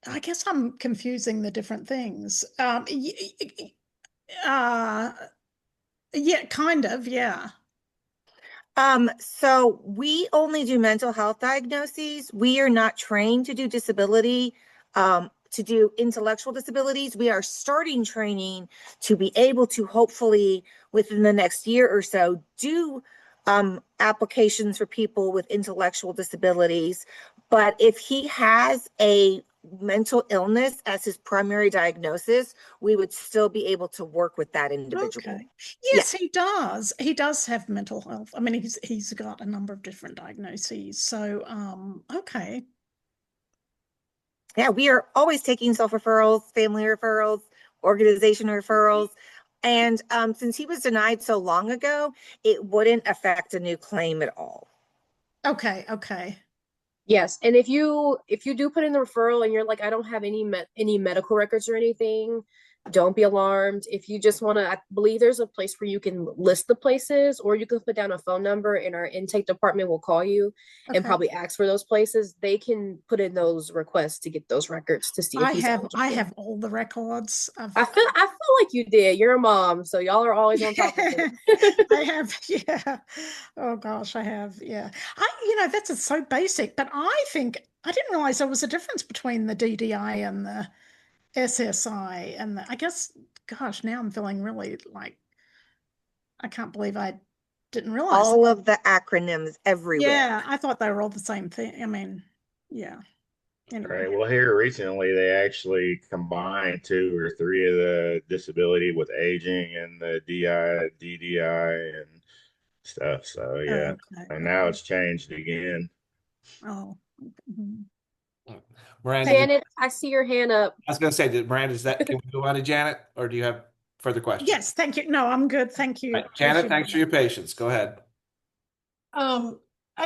I guess I'm confusing the different things. Yeah, kind of, yeah. So we only do mental health diagnoses. We are not trained to do disability, to do intellectual disabilities. We are starting training to be able to hopefully within the next year or so do applications for people with intellectual disabilities. But if he has a mental illness as his primary diagnosis, we would still be able to work with that individual. Okay. Yes, he does. He does have mental health. I mean, he's got a number of different diagnoses. So, okay. Yeah, we are always taking self-referrals, family referrals, organization referrals. And since he was denied so long ago, it wouldn't affect a new claim at all. Okay, okay. Yes, and if you do put in the referral and you're like, I don't have any medical records or anything, don't be alarmed. If you just want to, I believe there's a place where you can list the places, or you can put down a phone number, and our intake department will call you and Okay. probably ask for those places. They can put in those requests to get those records to see if he's I eligible. have all the records. I feel like you did. You're a mom, so y'all are always on top of it. I have, yeah. Oh gosh, I have, yeah. That's so basic, but I think I didn't realize there was a difference between the DDI and the SSI and I guess, gosh, now I'm feeling really like I can't believe I didn't realize all of the acronyms everywhere. Yeah, I thought they were all the same thing. I mean, yeah. Anyway. Right. Well, here recently they actually combined two or three of the disability with aging and the DI, DDI, and stuff. So yeah, Okay. and now it's changed again. Oh. Mhm. Miranda, Janet, I see your hand up. I was going to say, Miranda, can we go on to Janet, or do you have further questions? Yes, thank you. No, I'm good. Thank you. Right, Janet, thanks for your patience. Go ahead. I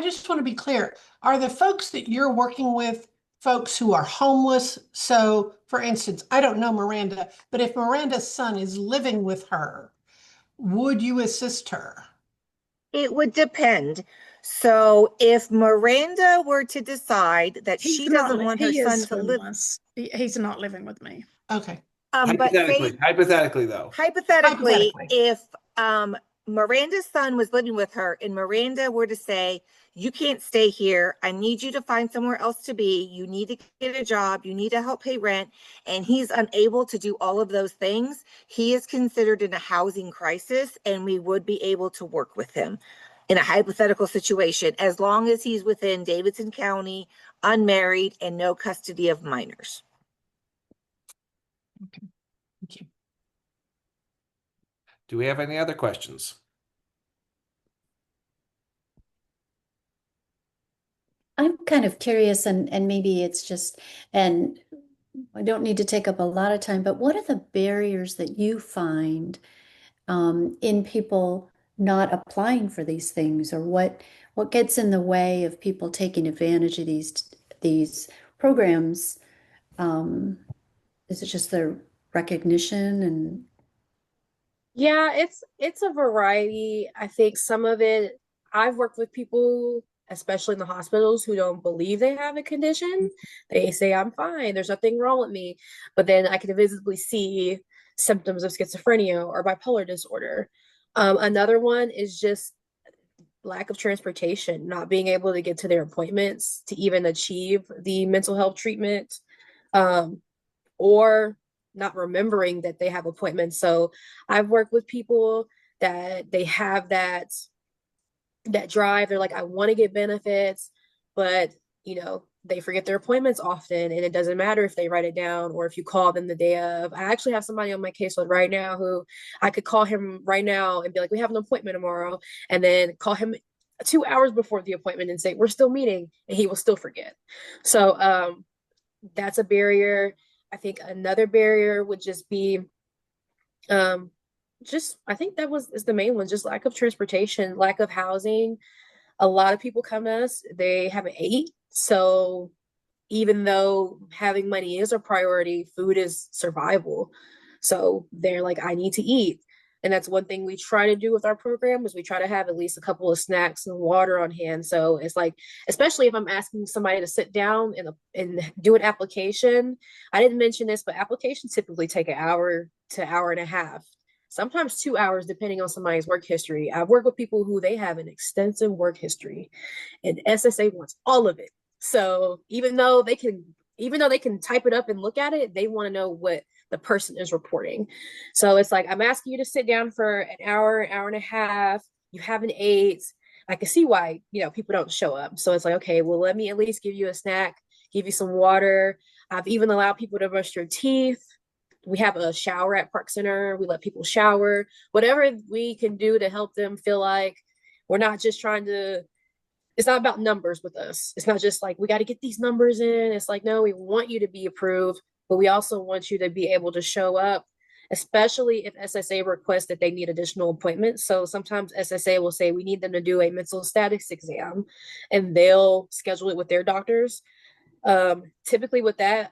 just want to be clear. Are the folks that you're working with folks who are homeless? So, for instance, I don't know Miranda, but if Miranda's son is living with her, would you assist her? It would depend. So if Miranda were to decide that she doesn't want her son to live, he's not living with me. Okay. but say, Hypothetically, though. hypothetically, if Miranda's son was living with her and Miranda were to say, you can't stay here, I need you to find somewhere else to be, you need to get a job, you need to help pay rent, and he's unable to do all of those things, he is considered in a housing crisis, and we would be able to work with him in a hypothetical situation as long as he's within Davidson County, unmarried, and no custody of minors. Okay. Thank you. Do we have any other questions? I'm kind of curious, and maybe it's just, and I don't need to take up a lot of time, but what are the barriers that you find in people not applying for these things, or what gets in the way of people taking advantage of these programs? Is it just their recognition and Yeah, it's a variety. I think some of it, I've worked with people, especially in the hospitals, who don't believe they have a condition. They say, I'm fine, there's nothing wrong with me. But then I can visibly see symptoms of schizophrenia or bipolar disorder. Another one is just lack of transportation, not being able to get to their appointments to even achieve the mental health treatment, or not remembering that they have appointments. So I've worked with people that they have that drive. They're like, I want to get benefits, but they forget their appointments often, and it doesn't matter if they write it down or if you call them the day of. I actually have somebody on my caseload right now who I could call him right now and be like, we have an appointment tomorrow, and then call him 2 hours before the appointment and say, we're still meeting, and he will still forget. So that's a barrier. I think another barrier would just be I think is the main one, just lack of transportation, lack of housing. A lot of people come to us, they haven't ate. So even though having money is a priority, food is survival. So they're like, I need to eat. And that's one thing we try to do with our program is we try to have at least a couple of snacks and water on hand. So it's like, especially if I'm asking somebody to sit down and do an application. I didn't mention this, but applications typically take an hour to hour and a half, sometimes 2 hours, depending on somebody's work history. I've worked with people who they have an extensive work history, and SSA wants all of it. So even though they can type it up and look at it, they want to know what the person is reporting. So it's like, I'm asking you to sit down for an hour and a half. You have an 8. I can see why, people don't show up. So it's like, okay, well, let me at least give you a snack, give you some water. I've even allowed people to brush their teeth. We have a shower at Park Center. We let people shower, whatever we can do to help them feel like we're not just trying to, it's not about numbers with us. It's not just like, we got to get these numbers in. It's like, no, we want you to be approved, but we also want you to be able to show up, especially if SSA requests that they need additional appointments. So sometimes SSA will say we need them to do a mental status exam, and they'll schedule it with their doctors. Typically with that,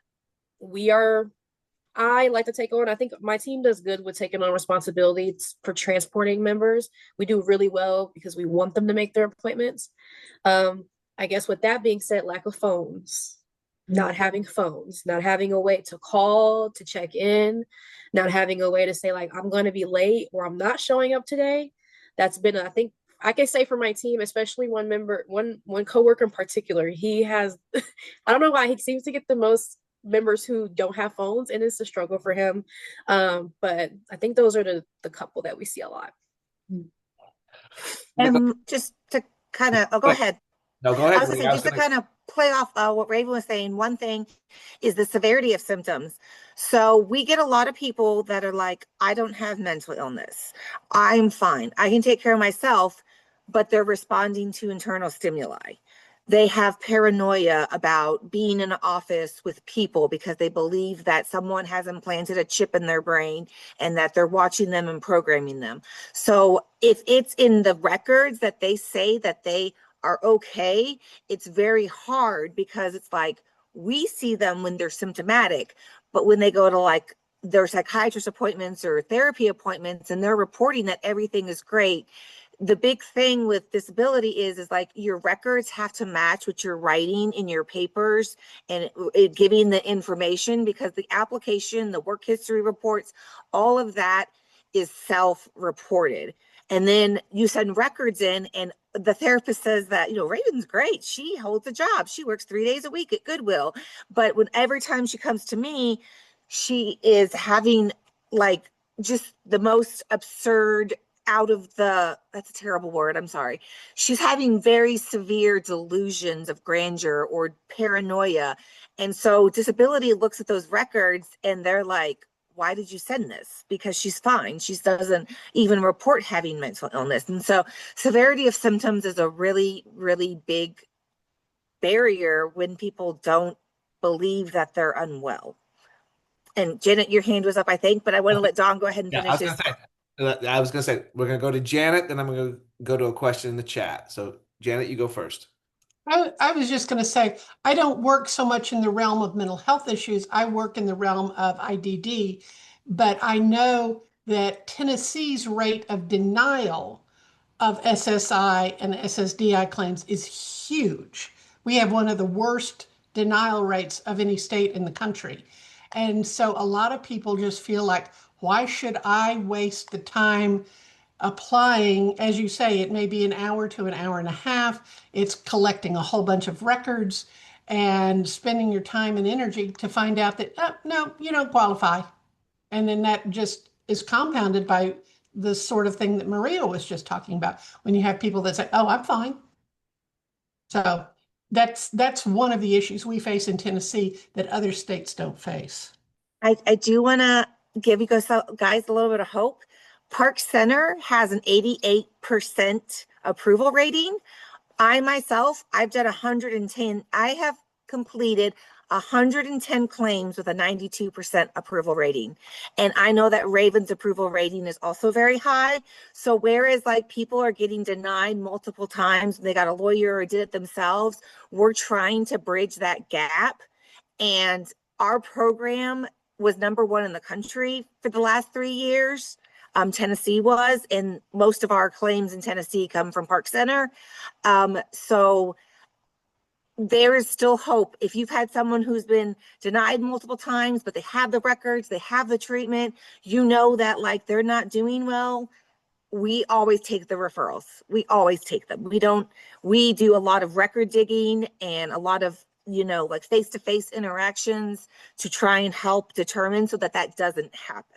I like to take on, I think my team does good with taking on responsibilities for transporting members. We do really well because we want them to make their appointments. I guess with that being said, lack of phones, not having a way to call, to check in, not having a way to say like, I'm going to be late or I'm not showing up today. That's been, I think I can say for my team, especially one coworker in particular, he has, I don't know why he seems to get the most members who don't have phones, and it's a struggle for him. But I think those are the couple that we see a lot. And just to kind of, go ahead. No, go ahead. I was going to say, just to kind of play off what Raven was saying, one thing is the severity of symptoms. So we get a lot of people that are like, I don't have mental illness. I'm fine. I can take care of myself, but they're responding to internal stimuli. They have paranoia about being in an office with people because they believe that someone has implanted a chip in their brain and that they're watching them and programming them. So if it's in the records that they say that they are okay, it's very hard because it's like we see them when they're symptomatic, but when they go to like their psychiatrist appointments or therapy appointments and they're reporting that everything is great, the big thing with disability is like your records have to match what you're writing in your papers and it giving the information, because the application, the work history reports, all of that is self-reported. And then you send records in and the therapist says that, Raven's great. She holds a job. She works 3 days a week at Goodwill. But every time she comes to me, she is having like just the most absurd that's a terrible word, I'm sorry. She's having very severe delusions of grandeur or paranoia. And so disability looks at those records and they're like, why did you send this? Because she's fine. She doesn't even report having mental illness. And so severity of symptoms is a really, really big barrier when people don't believe that they're unwell. And Janet, your hand was up, I think, but I want to let Don go ahead and finish his. I was going to say, we're going to go to Janet, then I'm going to go to a question in the chat. So Janet, you go first. I was just going to say, I don't work so much in the realm of mental health issues. I work in the realm of IDD, but I know that Tennessee's rate of denial of SSI and SSDI claims is huge. We have one of the worst denial rates of any state in the country. And so a lot of people just feel like, why should I waste the time applying? As you say, it may be an hour to an hour and a half. It's collecting a whole bunch of records and spending your time and energy to find out that, oh, no, you don't qualify. And then that just is compounded by the sort of thing that Maria was just talking about, when you have people that say, oh, I'm fine. So that's one of the issues we face in Tennessee that other states don't face. I do want to give you guys a little bit of hope. Park Center has an 88% approval rating. I myself, I've done 110. I have completed 110 claims with a 92% approval rating. And I know that Raven's approval rating is also very high. So whereas like people are getting denied multiple times, they got a lawyer or did it themselves, we're trying to bridge that gap. And our program was #1 in the country for the last 3 years. Tennessee was, and most of our claims in Tennessee come from Park Center. So there is still hope. If you've had someone who's been denied multiple times, but they have the records, they have the treatment, you know that like they're not doing well, we always take the referrals. We always take them. We do a lot of record digging and a lot of, like face-to-face interactions to try and help determine so that that doesn't happen.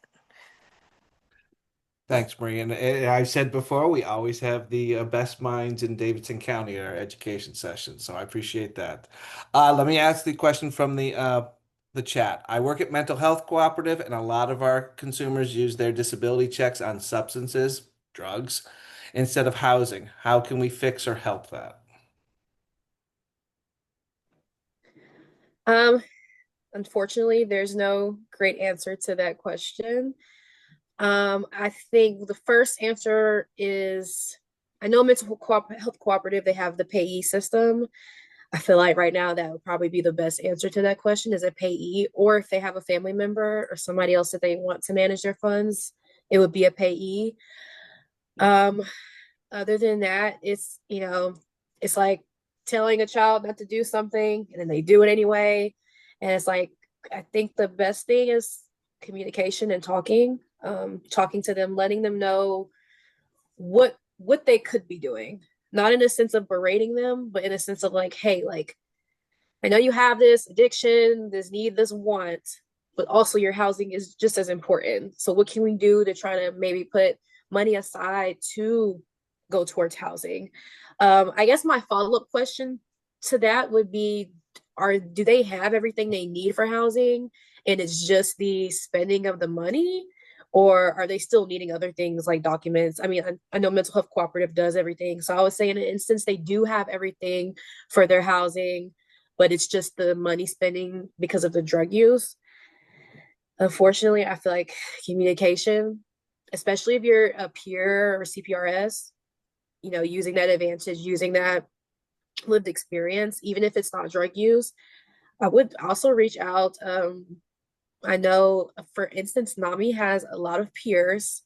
Thanks, Marie. And I said before, we always have the best minds in Davidson County at our education sessions, so I appreciate that. Let me ask the question from the chat. I work at Mental Health Cooperative, and a lot of our consumers use their disability checks on substances, drugs, instead of housing. How can we fix or help that? Unfortunately, there's no great answer to that question. I think the first answer is, I know Health Cooperative, they have the payee system. I feel like right now that would probably be the best answer to that question, is a payee, or if they have a family member or somebody else that they want to manage their funds, it would be a payee. Other than that, it's like telling a child not to do something and then they do it anyway. And it's like, I think the best thing is communication and talking to them, letting them know what they could be doing, not in a sense of berating them, but in a sense of like, hey, like, I know you have this addiction, this need, this want, but also your housing is just as important. So what can we do to try to maybe put money aside to go towards housing? I guess my follow-up question to that would be, do they have everything they need for housing and it's just the spending of the money? Or are they still needing other things like documents? I mean, I know Mental Health Cooperative does everything. So I would say in an instance, they do have everything for their housing, but it's just the money spending because of the drug use. Unfortunately, I feel like communication, especially if you're a peer or CPRS, using that advantage, using that lived experience, even if it's not drug use, I would also reach out. I know, for instance, NAMI has a lot of peers,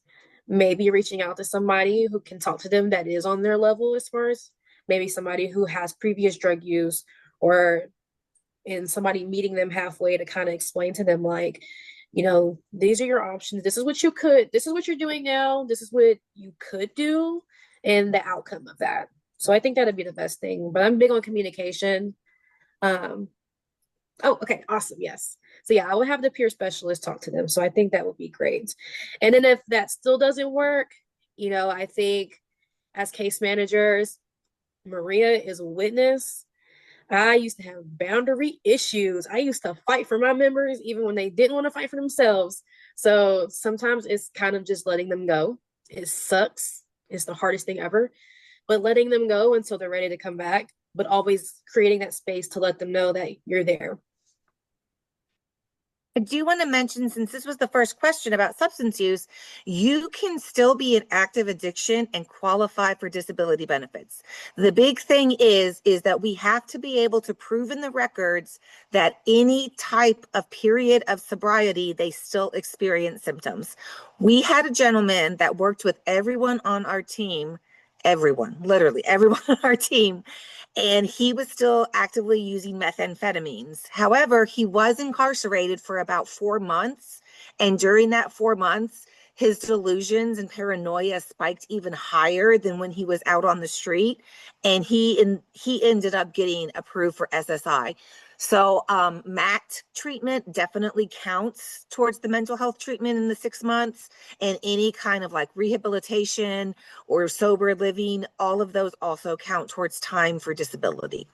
maybe reaching out to somebody who can talk to them that is on their level, as far as maybe somebody who has previous drug use, or in somebody meeting them halfway to kind of explain to them, like, these are your options. This is what you're doing now. This is what you could do and the outcome of that. So I think that'd be the best thing, but I'm big on communication. Oh, okay. Awesome. Yes. So yeah, I would have the peer specialist talk to them. So I think that would be great. And then if that still doesn't work, I think as case managers, Maria is a witness. I used to have boundary issues. I used to fight for my members even when they didn't want to fight for themselves. So sometimes it's kind of just letting them go. It sucks. It's the hardest thing ever, but letting them go until they're ready to come back, but always creating that space to let them know that you're there. I do want to mention, since this was the first question about substance use, you can still be in active addiction and qualify for disability benefits. The big thing is that we have to be able to prove in the records that any type of period of sobriety, they still experience symptoms. We had a gentleman that worked with everyone on our team, literally everyone on our team, and he was still actively using methamphetamines. However, he was incarcerated for about 4 months. And during that 4 months, his delusions and paranoia spiked even higher than when he was out on the street. And he ended up getting approved for SSI. So MAT treatment definitely counts towards the mental health treatment in the 6 months, and any kind of like rehabilitation or sober living, all of those also count towards time for disability.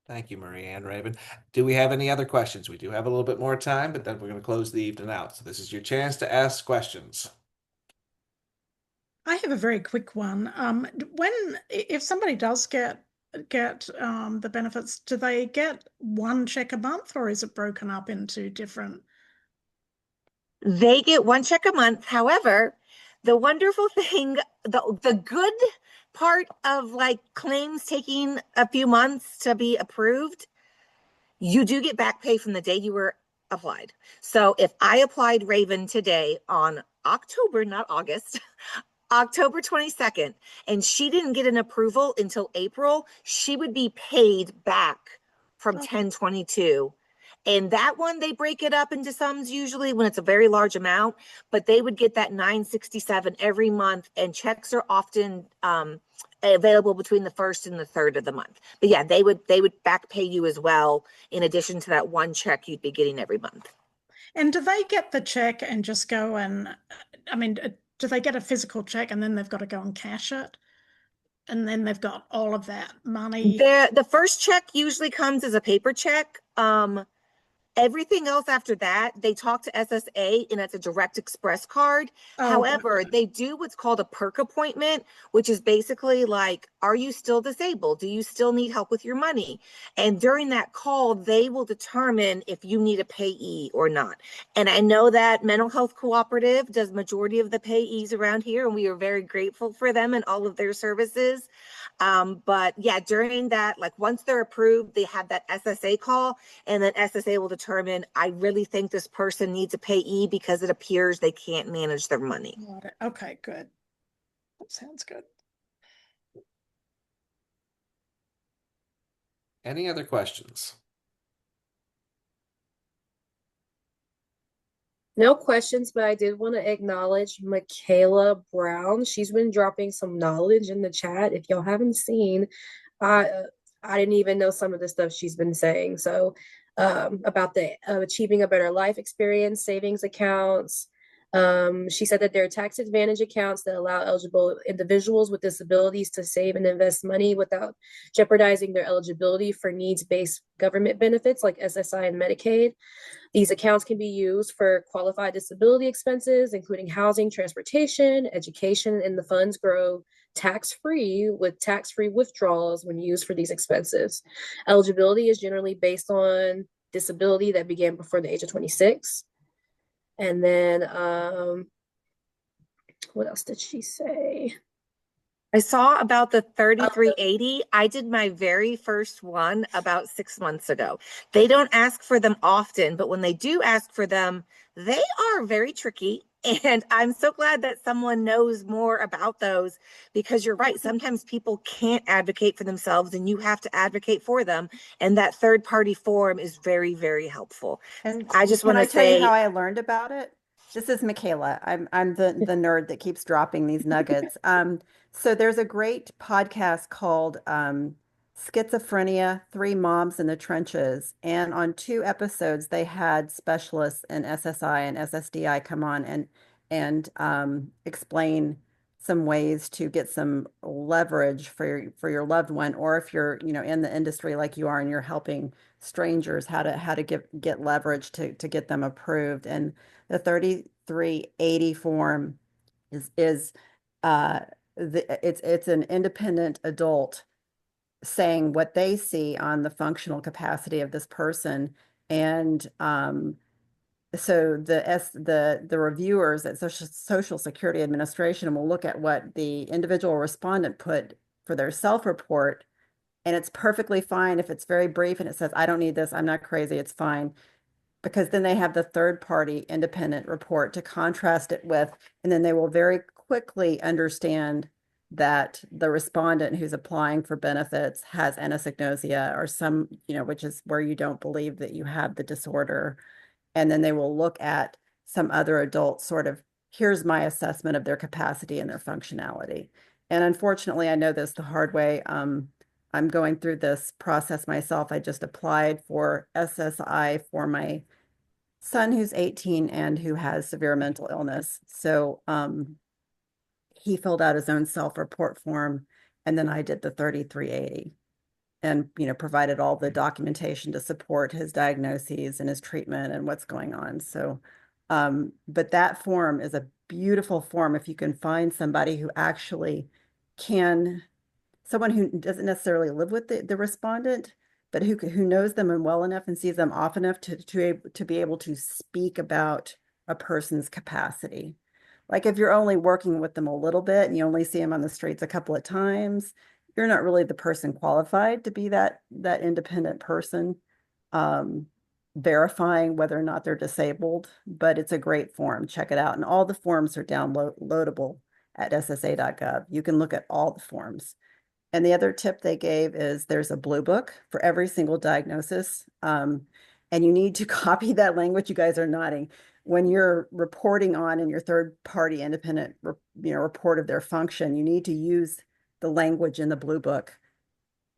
Thank you, Marie and Raven. Do we have any other questions? We do have a little bit more time, but then we're going to close the evening out. So this is your chance to ask questions. I have a very quick one. If somebody does get the benefits, do they get one check a month, or is it broken up into different? They get one check a month. However, the wonderful thing, the good part of like claims taking a few months to be approved, you do get back pay from the day you were applied. So if I applied Raven today on October, not August, October 22nd, and she didn't get an approval until April, she would be paid back from 1022. And that one, they break it up into sums usually when it's a very large amount, but they would get that 967 every month, and checks are often available between the first and the third of the month. But yeah, they would back pay you as well, in addition to that one check you'd be getting every month. And do they get the check and just go and, I mean, do they get a physical check and then they've got to go and cash it? And then they've got all of that money. The first check usually comes as a paper check. Everything else after that, they talk to SSA, and it's a direct express card. Oh, However, gotcha. they do what's called a perk appointment, which is basically like, are you still disabled? Do you still need help with your money? And during that call, they will determine if you need a payee or not. And I know that Mental Health Cooperative does majority of the payees around here, and we are very grateful for them and all of their services. But yeah, during that, like once they're approved, they have that SSA call, and then SSA will determine, I really think this person needs a payee because it appears they can't manage their money. Got it. Okay, good. That sounds good. Any other questions? No questions, but I did want to acknowledge Michaela Brown. She's been dropping some knowledge in the chat. If y'all haven't seen, I didn't even know some of the stuff she's been saying. So about the achieving a better life experience, savings accounts. She said that there are tax advantage accounts that allow eligible individuals with disabilities to save and invest money without jeopardizing their eligibility for needs-based government benefits like SSI and Medicaid. These accounts can be used for qualified disability expenses, including housing, transportation, education, and the funds grow tax-free with tax-free withdrawals when used for these expenses. Eligibility is generally based on disability that began before the age of 26. And then, what else did she say? I saw about the 3380. I did my very first one about 6 months ago. They don't ask for them often, but when they do ask for them, they are very tricky. And I'm so glad that someone knows more about those, because you're right. Sometimes people can't advocate for themselves and you have to advocate for them. And that third party form is very, very helpful. And I just want can I to tell you say, how I learned about it? This is Michaela. I'm the nerd that keeps dropping these nuggets. So there's a great podcast called Schizophrenia: Three Moms in the Trenches. And on 2 episodes, they had specialists in SSI and SSDI come on and explain some ways to get some leverage for your loved one, or if you're, in the industry like you are and you're helping strangers, how to get leverage to get them approved. And the 3380 form is it's an independent adult saying what they see on the functional capacity of this person. And so the reviewers at Social Security Administration will look at what the individual respondent put for their self-report, and it's perfectly fine if it's very brief and it says, I don't need this, I'm not crazy, it's fine. Because then they have the third party independent report to contrast it with, and then they will very quickly understand that the respondent who's applying for benefits has anosognosia or some, which is where you don't believe that you have the disorder. And then they will look at some other adult sort of, here's my assessment of their capacity and their functionality. And unfortunately, I know this the hard way. I'm going through this process myself. I just applied for SSI for my son who's 18 and who has severe mental illness. So he filled out his own self-report form, and then I did the 3380 and provided all the documentation to support his diagnoses and his treatment and what's going on. So but that form is a beautiful form if you can find somebody who actually someone who doesn't necessarily live with the respondent, but who knows them well enough and sees them often enough to be able to speak about a person's capacity. Like if you're only working with them a little bit and you only see them on the streets a couple of times, you're not really the person qualified to be that independent person. verifying whether or not they're disabled, but it's a great form. Check it out. And all the forms are downloadable at ssa.gov. You can look at all the forms. And the other tip they gave is there's a blue book for every single diagnosis. And you need to copy that language. You guys are nodding. When you're reporting on in your third party independent report of their function, you need to use the language in the blue book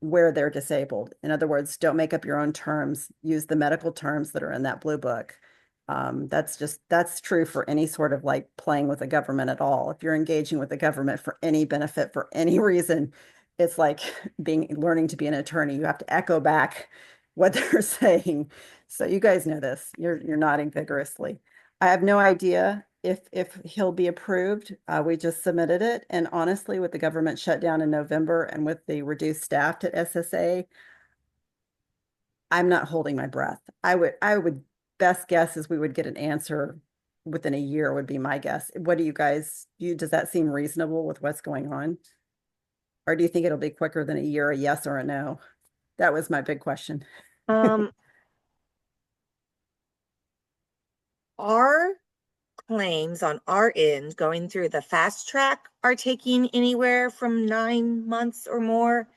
where they're disabled. In other words, don't make up your own terms. Use the medical terms that are in that blue book. That's true for any sort of like playing with the government at all. If you're engaging with the government for any benefit, for any reason, it's like learning to be an attorney. You have to echo back what they're saying. So you guys know this. You're nodding vigorously. I have no idea if he'll be approved. We just submitted it. And honestly, with the government shutdown in November and with the reduced staff at SSA, I'm not holding my breath. I would best guess is we would get an answer within a year would be my guess. What do you guys, does that seem reasonable with what's going on? Or do you think it'll be quicker than a year, a yes or a no? That was my big question. Our claims on our end going through the fast track are taking anywhere from 9 months or more.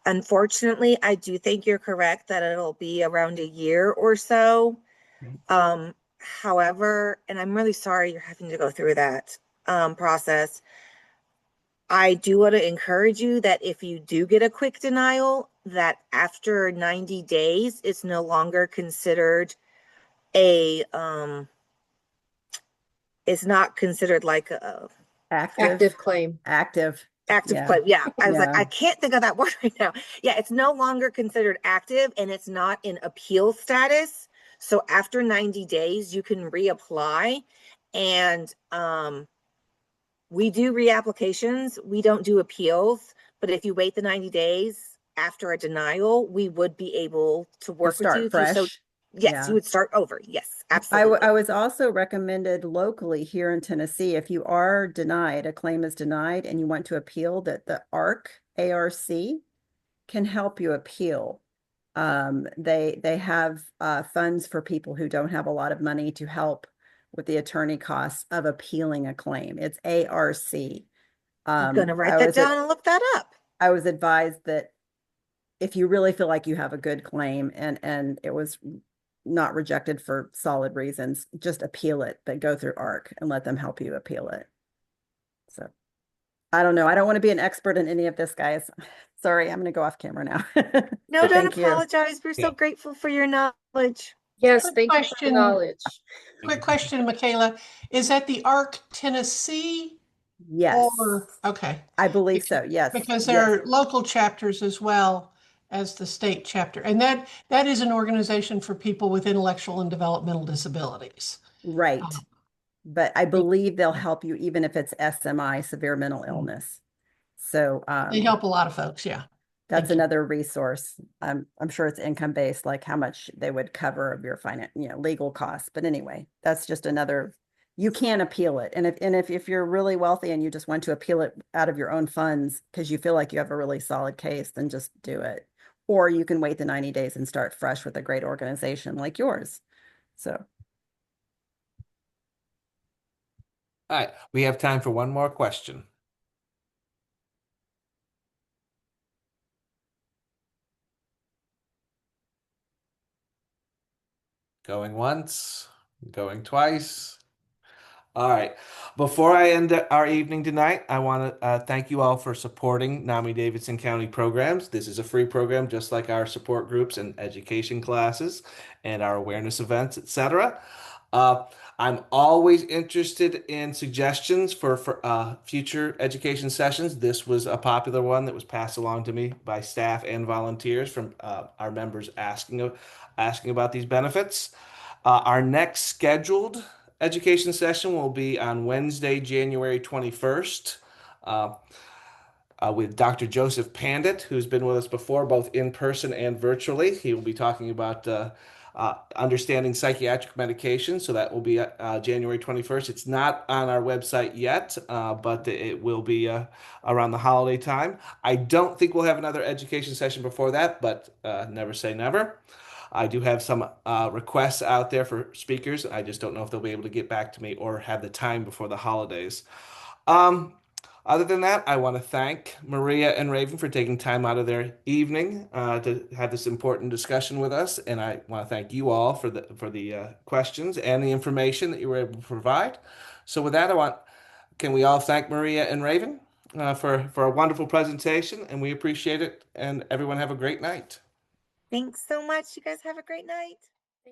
Unfortunately, I do think you're correct that it'll be around a year or so. However, and I'm really sorry you're having to go through that process. I do want to encourage you that if you do get a quick denial, that after 90 days, it's no longer considered a it's not considered like a Active claim. Active active yeah. claim. Yeah. I was like, Yeah. I can't think of that word right now. Yeah, it's no longer considered active and it's not in appeal status. So after 90 days, you can reapply. And we do reapplications. We don't do appeals. But if you wait the 90 days after a denial, we would be able to work with you. Start If you so fresh. yes, Yeah. you would start over. Yes, absolutely. I was also recommended locally here in Tennessee, if you are denied, a claim is denied and you want to appeal, that the ARC can help you appeal. They have funds for people who don't have a lot of money to help with the attorney costs of appealing a claim. It's ARC. I'm gonna write that down and look that up. I was advised that if you really feel like you have a good claim and it was not rejected for solid reasons, just appeal it, but go through ARC and let them help you appeal it. So I don't know. I don't want to be an expert in any of this, guys. Sorry, I'm going to go off camera now. No, don't Thank you. apologize. We're so grateful for your knowledge. Yes, Quick thank you for the question. knowledge. Quick question, Michaela. Is that the ARC Tennessee? Yes, Or, okay. I believe so. Yes. Because there are local chapters as well as the state chapter. And that is an organization for people with intellectual and developmental disabilities. Right. But I believe they'll help you even if it's SMI, severe mental illness. So They help a lot of folks, yeah. that's another resource. I'm sure it's income based, like how much they would cover of your legal costs. But anyway, that's just another. You can appeal it, and if you're really wealthy and you just want to appeal it out of your own funds because you feel like you have a really solid case, then just do it. Or you can wait the 90 days and start fresh with a great organization like yours. So. All right, we have time for one more question. Going once, going twice. All right. Before I end our evening tonight, I want to thank you all for supporting NAMI Davidson County programs. This is a free program, just like our support groups and education classes and our awareness events, etc. I'm always interested in suggestions for future education sessions. This was a popular one that was passed along to me by staff and volunteers from our members asking about these benefits. Our next scheduled education session will be on Wednesday, January 21st, with Dr. Joseph Pandit, who's been with us before, both in person and virtually. He will be talking about understanding psychiatric medication. So that will be January 21st. It's not on our website yet, but it will be around the holiday time. I don't think we'll have another education session before that, but never say never. I do have some requests out there for speakers. I just don't know if they'll be able to get back to me or have the time before the holidays. Um, Other than that, I want to thank Maria and Raven for taking time out of their evening to have this important discussion with us, and I want to thank you all for the questions and the information that you were able to provide. So, with that, can we all thank Maria and Raven for a wonderful presentation, and we appreciate it. And everyone have a great night. Thanks so much. You guys have a great night.